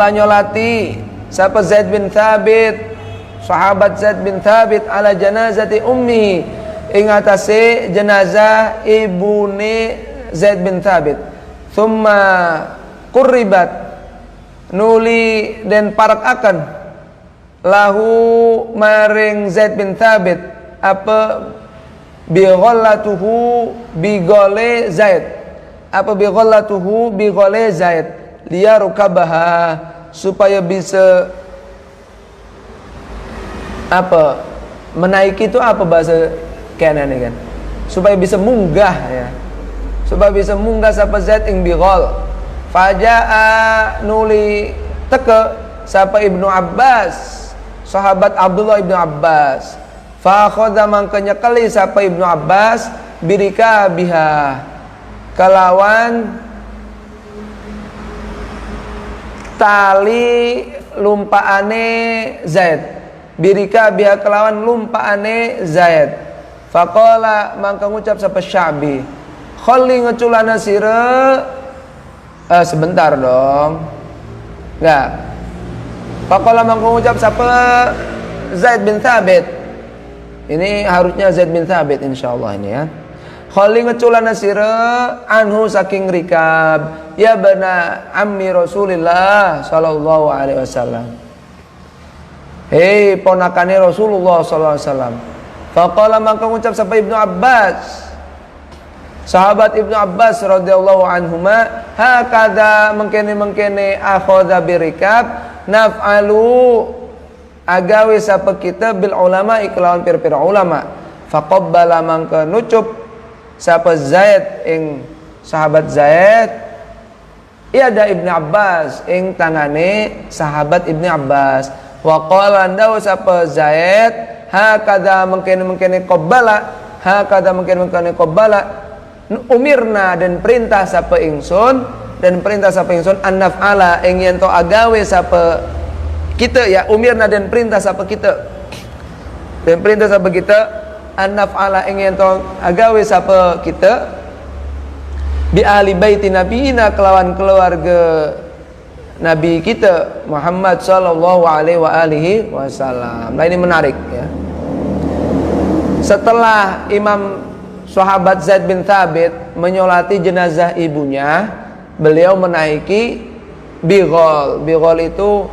nyolati sapa Zaid bin Thabit, sahabat Zaid bin Thabit ala janazati ummi ing atase jenazah ibune Zaid bin Thabit. Thumma qurribat nuli dan parakaken lahu maring Zaid bin Thabit apa bighallatuhu bigole Zaid, apa bighallatuhu bigole Zaid liya rukabaha, supaya bisa apa menaiki itu apa bahasa kanan ini kan, supaya bisa munggah ya, supaya bisa munggah sapa Zaid ing bighal. Fajaa nuli teke sapa Ibnu Abbas, sahabat Abdullah Ibnu Abbas. Fa akhadha mangkanya kali sapa Ibnu Abbas birika biha kalawan tali lumpaane Zaid, birika biha kelawan lumpaane Zaid. Faqala mangka ngucap sapa Sya'bi, khalli ngeculana sira sebentar dong. Enggak. Faqala mangka ngucap sapa Zaid bin Thabit. Ini harusnya Zaid bin Thabit insyaallah ini ya. Khalli ngeculana sira anhu saking rikab ya bana ammi Rasulillah sallallahu alaihi wasallam. Hei ponakane Rasulullah sallallahu alaihi wasallam. Faqala maka ngucap sampai Ibnu Abbas, sahabat Ibnu Abbas radhiyallahu anhuma, hakadha mengkene akhadha birikab naf'alu agawe sapa kita bil ulama iklawan pir-pir ulama. Faqabbala mangka nucup sapa Zaid ing sahabat Zaid iada Ibnu Abbas ing tangane sahabat Ibnu Abbas. Wa qala ndaw sapa Zaid hakadha mengkene qabbala, hakadha mengkene qabbala umirna dan perintah sapa ingsun an naf'ala ing yen to agawe sapa kita ya, umirna dan perintah sapa kita an naf'ala ing yen to agawe sapa kita bi ahli baiti nabiyina kelawan keluarga Nabi kita Muhammad sallallahu alaihi wasallam. Nah ini menarik ya. Setelah Imam sahabat Zaid bin Thabit menyolati jenazah ibunya, beliau menaiki bighal. Bighal itu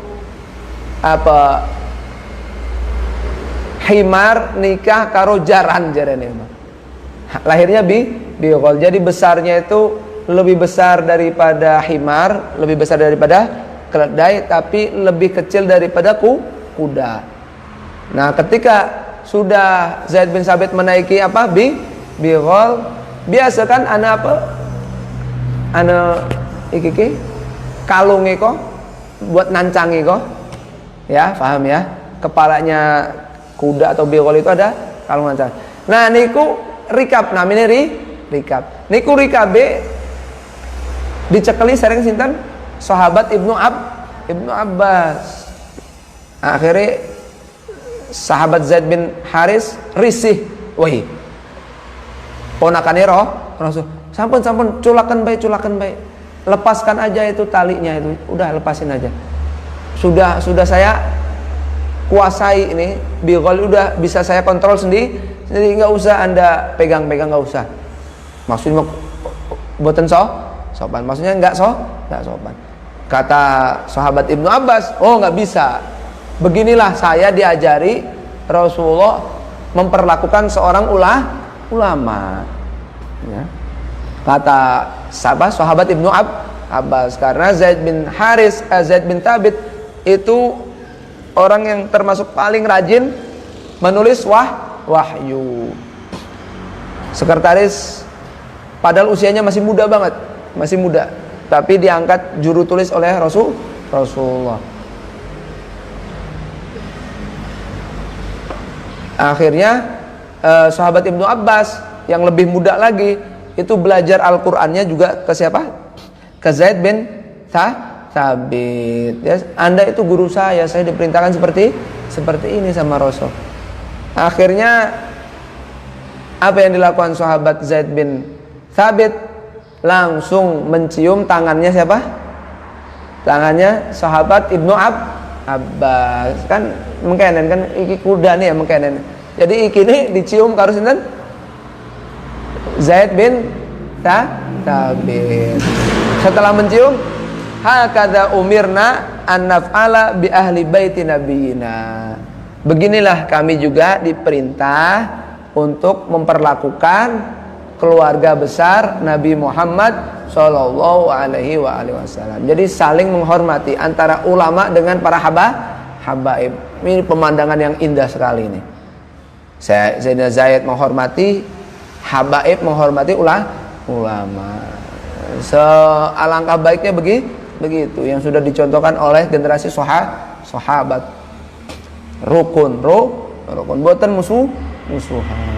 apa? Himar nikah karo jaran jarane. Lahirnya bighal. Jadi besarnya itu lebih besar daripada himar, lebih besar daripada keledai, tapi lebih kecil daripada kuda. Nah, ketika sudah Zaid bin Thabit menaiki apa? Bighal, biasa kan ana apa? Ana iki kalunge kok buat nancangi kok. Ya, paham ya? Kepalanya kuda atau bighal itu ada kalung nancang. Nah, niku rikab namanya rikab. Niku rikabe dicekeli sering sinten sahabat Ibnu Abbas. Akhirnya sahabat Zaid bin Haris risih, wah ponakane Rasul, sampun culakan baik, lepaskan aja itu talinya itu, udah lepasin aja, sudah saya kuasai ini bighal, udah bisa saya kontrol sendiri, nggak usah anda pegang, nggak usah. Maksudnya boten sopan, maksudnya nggak sopan. Kata sahabat Ibnu Abbas, oh nggak bisa. Beginilah saya diajari Rasulullah memperlakukan seorang ulama. Ya. Kata sahabat Ibnu Abbas, karena Zaid bin Thabit itu orang yang termasuk paling rajin menulis wahyu. Sekretaris, padahal usianya masih muda banget. Tapi diangkat juru tulis oleh Rasulullah. Akhirnya sahabat Ibnu Abbas yang lebih muda lagi itu belajar Al-Qur'annya juga ke siapa? Ke Zaid bin Thabit. Ya, Anda itu guru saya diperintahkan seperti ini sama Rasul. Akhirnya apa yang dilakukan sahabat Zaid bin Thabit? Langsung mencium tangannya siapa? Tangannya sahabat Ibnu Abbas. Kan mengkenen kan iki kuda nih ya mengkenen. Jadi iki ini dicium karo sinten? Zaid bin Thabit. Setelah mencium, hakadza umirna an naf'ala bi ahli baiti nabiyina. Beginilah kami juga diperintah untuk memperlakukan keluarga besar Nabi Muhammad sallallahu alaihi wasallam. Jadi saling menghormati antara ulama dengan para habaib. Ini pemandangan yang indah sekali ini. Sayyidina Zaid menghormati habaib, menghormati ulama. Sealangkah baiknya begitu yang sudah dicontohkan oleh generasi sahabat. Rukun boten musuhan.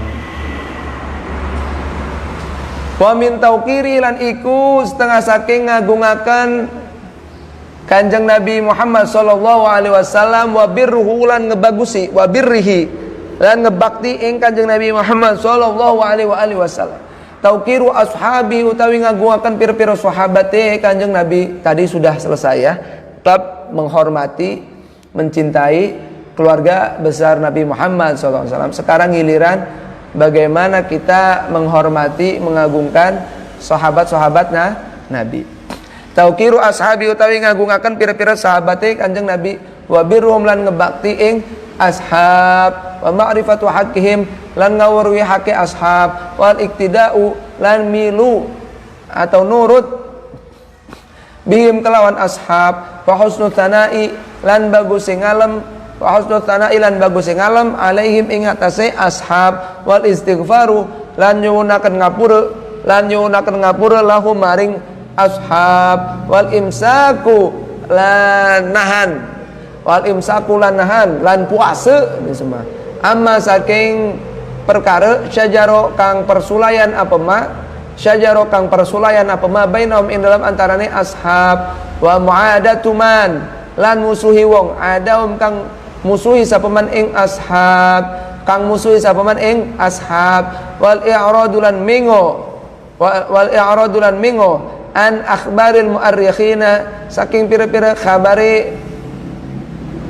Wa min tauqiri lan iku setengah saking ngagungaken Kanjeng Nabi Muhammad sallallahu alaihi wasallam wa birruhu lan ngebagusi wa birrihi lan ngebakti ing Kanjeng Nabi Muhammad sallallahu alaihi wasallam. Tauqiru ashabi utawi ngagungaken pira-pira sahabate Kanjeng Nabi tadi sudah selesai ya. Bab menghormati, mencintai keluarga besar Nabi Muhammad SAW. Sekarang giliran bagaimana kita menghormati, mengagungkan sahabat-sahabat Nabi. Tauqiru ashabi utawi ngagungaken pira-pira sahabate Kanjeng Nabi wa birruhum lan ngebakti ing ashab wa ma'rifatu haqqihim lan ngawruhi haqqi ashab wal iktida'u lan milu atau nurut bihim kelawan ashab wa husnul tsana'i lan bagus sing ngalem wa husnul tsana'i lan bagus sing ngalem alaihim ing atase ashab wal istighfaru lan nyuwunaken ngapura lahum maring ashab wal imsaku lan nahan lan puasa ini semua amma saking perkara syajaro kang persulayan apa ma bainahum ing dalam antarane ashab wa mu'adatuman lan musuhi wong adahum kang musuhi sapa man ing ashab wal i'radulan mingo an akhbaril mu'arrikhina saking pira-pira khabari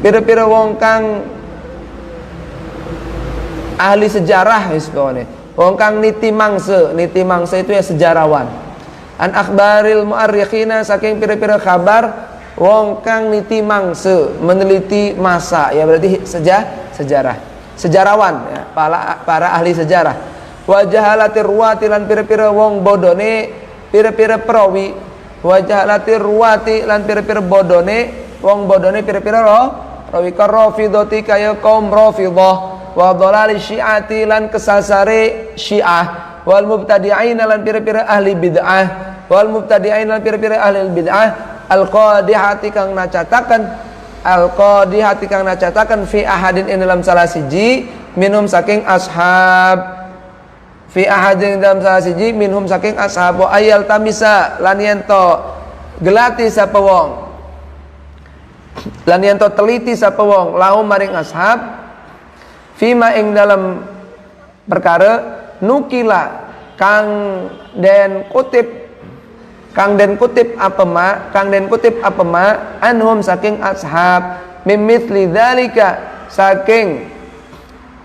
pira-pira wong kang ahli sejarah isbone wong kang niti mangsa itu ya sejarawan an akhbaril mu'arrikhina saking pira-pira kabar wong kang niti mangsa meneliti masa ya berarti sejarawan ya, para ahli sejarah wa jahalatir ruwati lan pira-pira wong bodone pira-pira perawi wa jahalatir ruwati lan pira-pira wong bodone pira-pira rawi karrafidati kaya kaum rafidah wa dhalali syi'ati lan kesasare syiah wal mubtadi'in lan pira-pira ahli bid'ah al-qadihati kang nacataken fi ahadin in dalam salah siji minhum saking ashab wa ayal tamisa lan yento gelati sapa wong lan yento teliti sapa wong lahum maring ashab fima ing dalam perkara nukila kang den kutip apa ma anhum saking ashab mimithli dzalika saking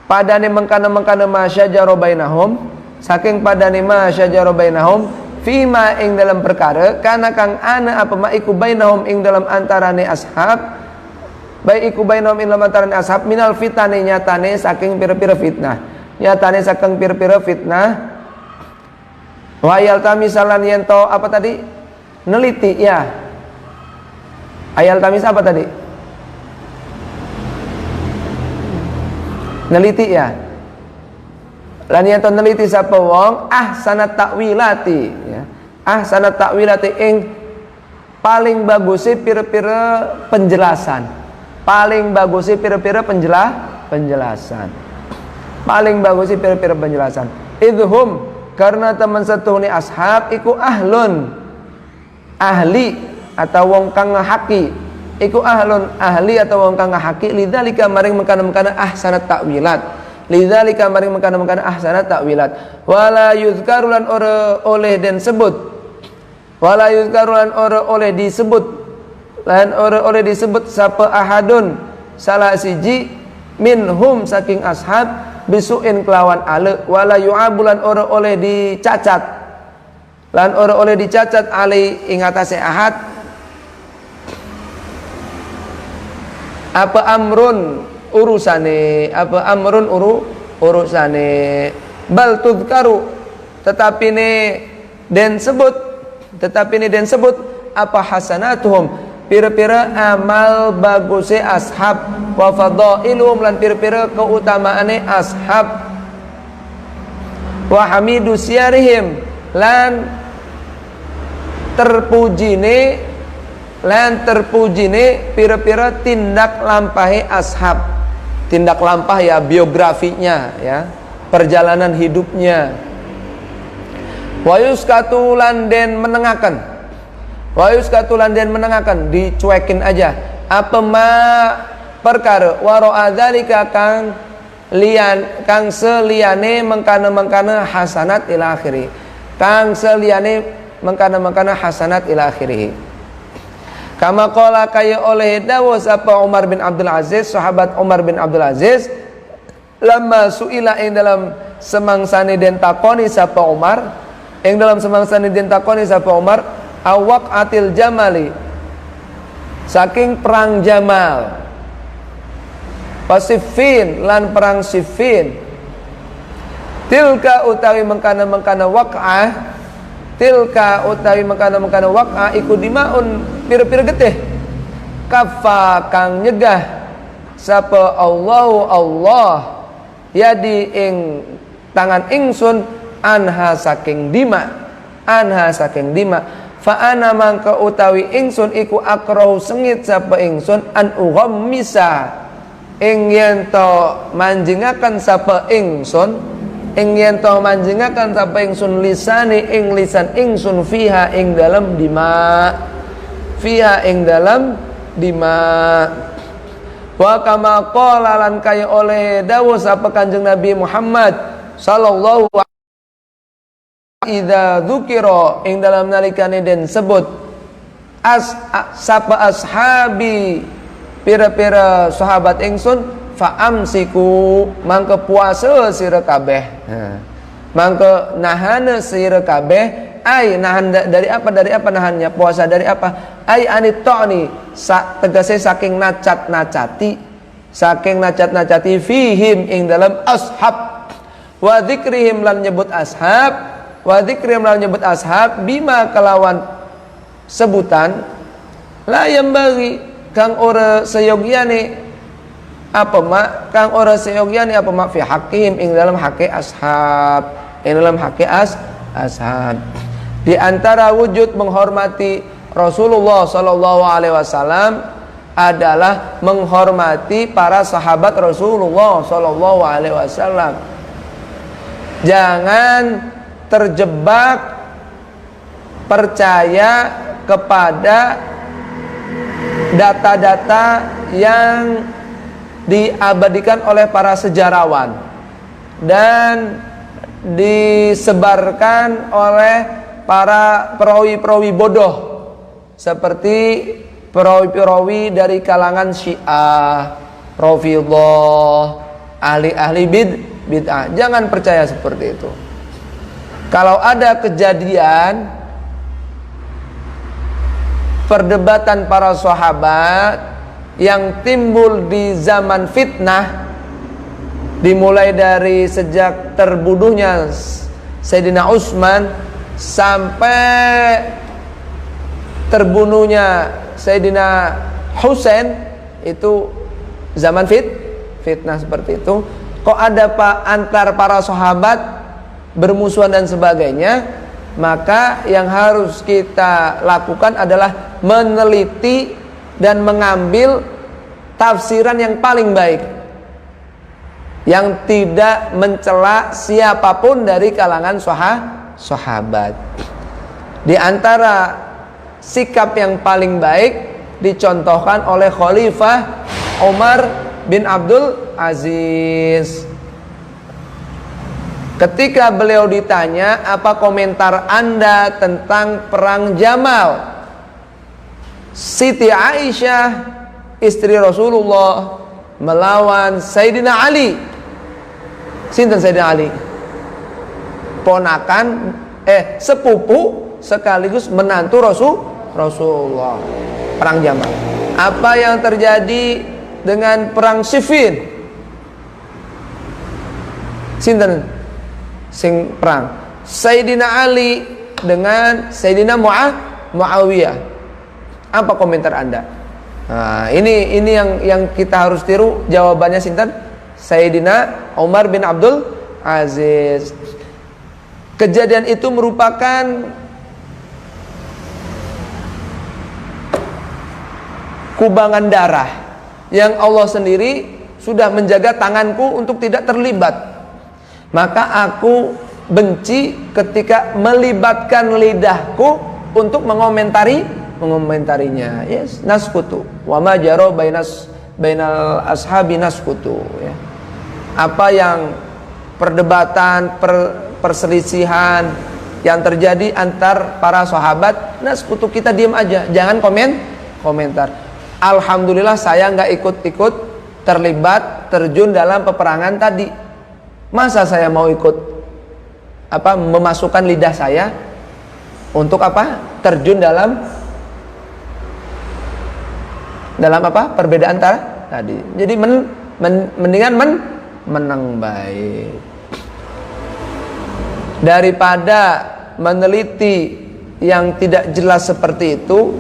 padane mengkana ma syajara bainahum fima ing dalam perkara kana kang ana apa ma iku bainahum ing dalam antarane ashab baik iku bainahum ing dalam antarane ashab minal fitane nyatane saking pira-pira fitnah wa ayal tamisalan yento apa tadi neliti ya ayal tamis apa tadi neliti ya lan yento neliti sapa wong ahsanat takwilati ya ahsanat takwilati ing paling bagusnya pira-pira penjelasan Paling bagus sih pira-pira penjelasan. Idhum karena teman satu ni ashab iku ahlun ahli atau wong kang ngahaki. Iku ahlun ahli atau wong kang ngahaki lidzalika maring mengkana-mengkana ahsanat takwilat. Lidzalika maring mengkana-mengkana ahsanat takwilat. Wala yuzkaru lan ora oleh den sebut. Wala yuzkaru lan ora oleh disebut. Lan ora oleh disebut sapa ahadun salah siji minhum saking ashab bisuin kelawan ale wala yu'abulan ora oleh dicacat lan ora oleh dicacat ali ing atase ahad apa amrun urusane urusane bal tudkaru tetapi ne den sebut apa hasanatuhum pira-pira amal baguse ashab wa fadailuhum lan pira-pira keutamaane ashab wa hamidu siyarihim lan terpujine pira-pira tindak lampahe ashab. Tindak lampah ya biografinya ya, perjalanan hidupnya. Wa yuskatu lan den menengaken dicuekin aja apa ma perkara wara'a dzalika kang seliyane mengkana hasanat ila akhirih hasanat ila akhirih kama qala kaya oleh dawuh sapa Umar bin Abdul Aziz, sahabat Umar bin Abdul Aziz lamma suila ing dalam semangsane den takoni sapa Umar awak atil jamali saking perang Jamal pasifin lan perang Siffin tilka utawi mengkana waq'ah iku dimaun pira-pira getih kafa kang nyegah sapa Allah yadi ing tangan ingsun anha saking dima fa ana mangka utawi ingsun iku akrahu sengit sapa ingsun an ughammisa ing yen to manjengaken sapa ingsun lisane ing lisan ingsun fiha ing dalam dima wa kama qala lan kaya oleh dawuh sapa Kanjeng Nabi Muhammad sallallahu idza dzukira ing dalam nalikane den sebut sapa ashabi pira-pira sahabat ingsun fa amsiku mangke puasa sira kabeh mangke nahana sira kabeh ai nahan dari apa nahannya puasa dari apa ai anit ta'ni tegese saking nacat-nacati fihim ing dalam ashab wa dzikrihim lan nyebut ashab bima kelawan sebutan la yambagi kang ora seyogyane apa mak fi hakim ing dalam hake ashab di antara wujud menghormati Rasulullah sallallahu alaihi wasallam adalah menghormati para sahabat Rasulullah sallallahu alaihi wasallam. Jangan terjebak percaya kepada data-data yang diabadikan oleh para sejarawan dan disebarkan oleh para perawi-perawi bodoh seperti perawi-perawi dari kalangan Syiah, Rafidhah, ahli-ahli bid'ah. Jangan percaya seperti itu. Kalau ada kejadian perdebatan para sahabat yang timbul di zaman fitnah, dimulai dari sejak terbunuhnya Sayyidina Utsman sampai terbunuhnya Sayyidina Husain, itu zaman fitnah seperti itu. Kok ada antar para sahabat bermusuhan dan sebagainya, maka yang harus kita lakukan adalah meneliti dan mengambil tafsiran yang paling baik, yang tidak mencela siapapun dari kalangan sahabat. Di antara sikap yang paling baik dicontohkan oleh Khalifah Umar bin Abdul Aziz. Ketika beliau ditanya, apa komentar Anda tentang perang Jamal? Siti Aisyah, istri Rasulullah, melawan Sayyidina Ali. Sinten Sayyidina Ali? Ponakan, sepupu sekaligus menantu Rasulullah. Perang Jamal. Apa yang terjadi dengan perang Siffin? Sinten sing perang? Sayyidina Ali dengan Sayyidina Muawiyah. Apa komentar Anda? Nah, ini yang kita harus tiru. Jawabannya sinten? Sayyidina Umar bin Abdul Aziz. Kejadian itu merupakan kubangan darah yang Allah sendiri sudah menjaga tanganku untuk tidak terlibat. Maka aku benci ketika melibatkan lidahku untuk mengomentarinya. Yes, naskutu. Wa ma jara bainal ashabi naskutu, ya. Apa yang perdebatan, perselisihan yang terjadi antar para sahabat, naskutu, kita diam aja, jangan komentar. Alhamdulillah saya nggak ikut-ikut terlibat, terjun dalam peperangan tadi. Masa saya mau ikut memasukkan lidah saya untuk terjun dalam perbedaan tadi. Jadi mendingan menang baik daripada meneliti yang tidak jelas seperti itu.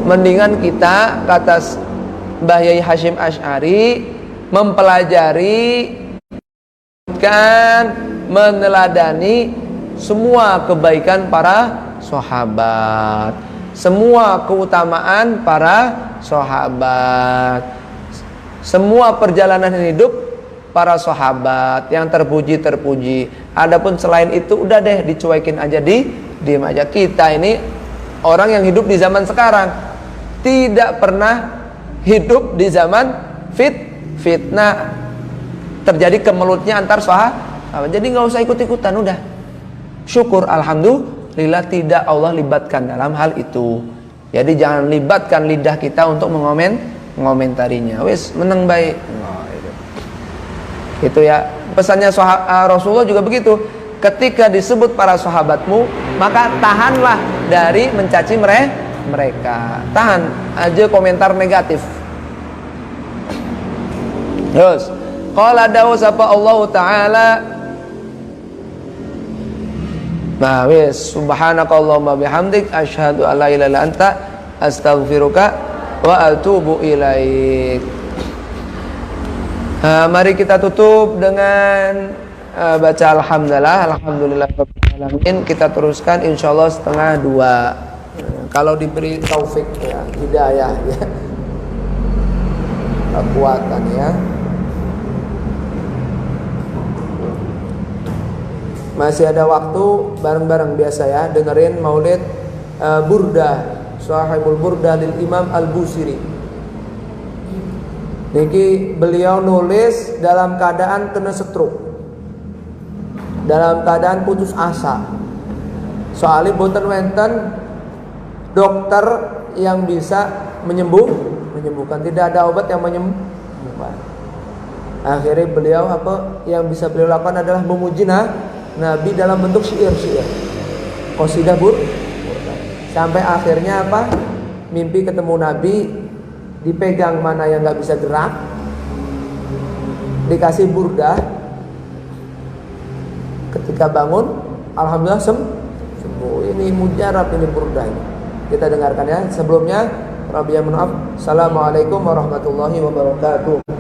Mendingan kita, kata Mbah Yai Hashim Asy'ari, mempelajari meneladani semua kebaikan para sahabat, semua keutamaan para sahabat, semua perjalanan hidup para sahabat yang terpuji. Adapun selain itu udah deh dicuekin aja, diem aja. Kita ini orang yang hidup di zaman sekarang, tidak pernah hidup di zaman fitnah terjadi kemelutnya antar sahabat. Jadi nggak usah ikut-ikutan, udah syukur, alhamdulillah tidak Allah libatkan dalam hal itu. Jadi jangan libatkan lidah kita untuk mengomentarinya. Wis menang baik. Itu ya pesannya Rasulullah juga begitu. Ketika disebut para sahabatmu, maka tahanlah dari mencaci mereka. Tahan aja komentar negatif. Terus qala dawu sapa Allah taala, nah wis, subhanakallahumma bihamdik asyhadu an la ilaha illa anta astaghfiruka wa atubu ilaik. Mari kita tutup dengan baca alhamdulillah. Kita teruskan insyaallah 1:30 kalau diberi taufik, ya, hidayah, ya, kekuatan, ya. Masih ada waktu, bareng-bareng biasa ya, dengerin maulid Burdah, Sahibul Burdah lil Imam Al-Busiri. Niki beliau nulis dalam keadaan kena stroke, dalam keadaan putus asa. Soalnya boten wenten dokter yang bisa menyembuhkan, tidak ada obat yang menyembuhkan. Akhirnya beliau yang bisa beliau lakukan adalah memuji Nabi dalam bentuk syair, qasidah sampai akhirnya mimpi ketemu Nabi, dipegang mana yang nggak bisa gerak, dikasih burdah. Ketika bangun, alhamdulillah sembuh. Ini mujarab, ini burdah ini. Kita dengarkan ya. Sebelumnya, Rabbi ya maaf. Assalamualaikum warahmatullahi wabarakatuh.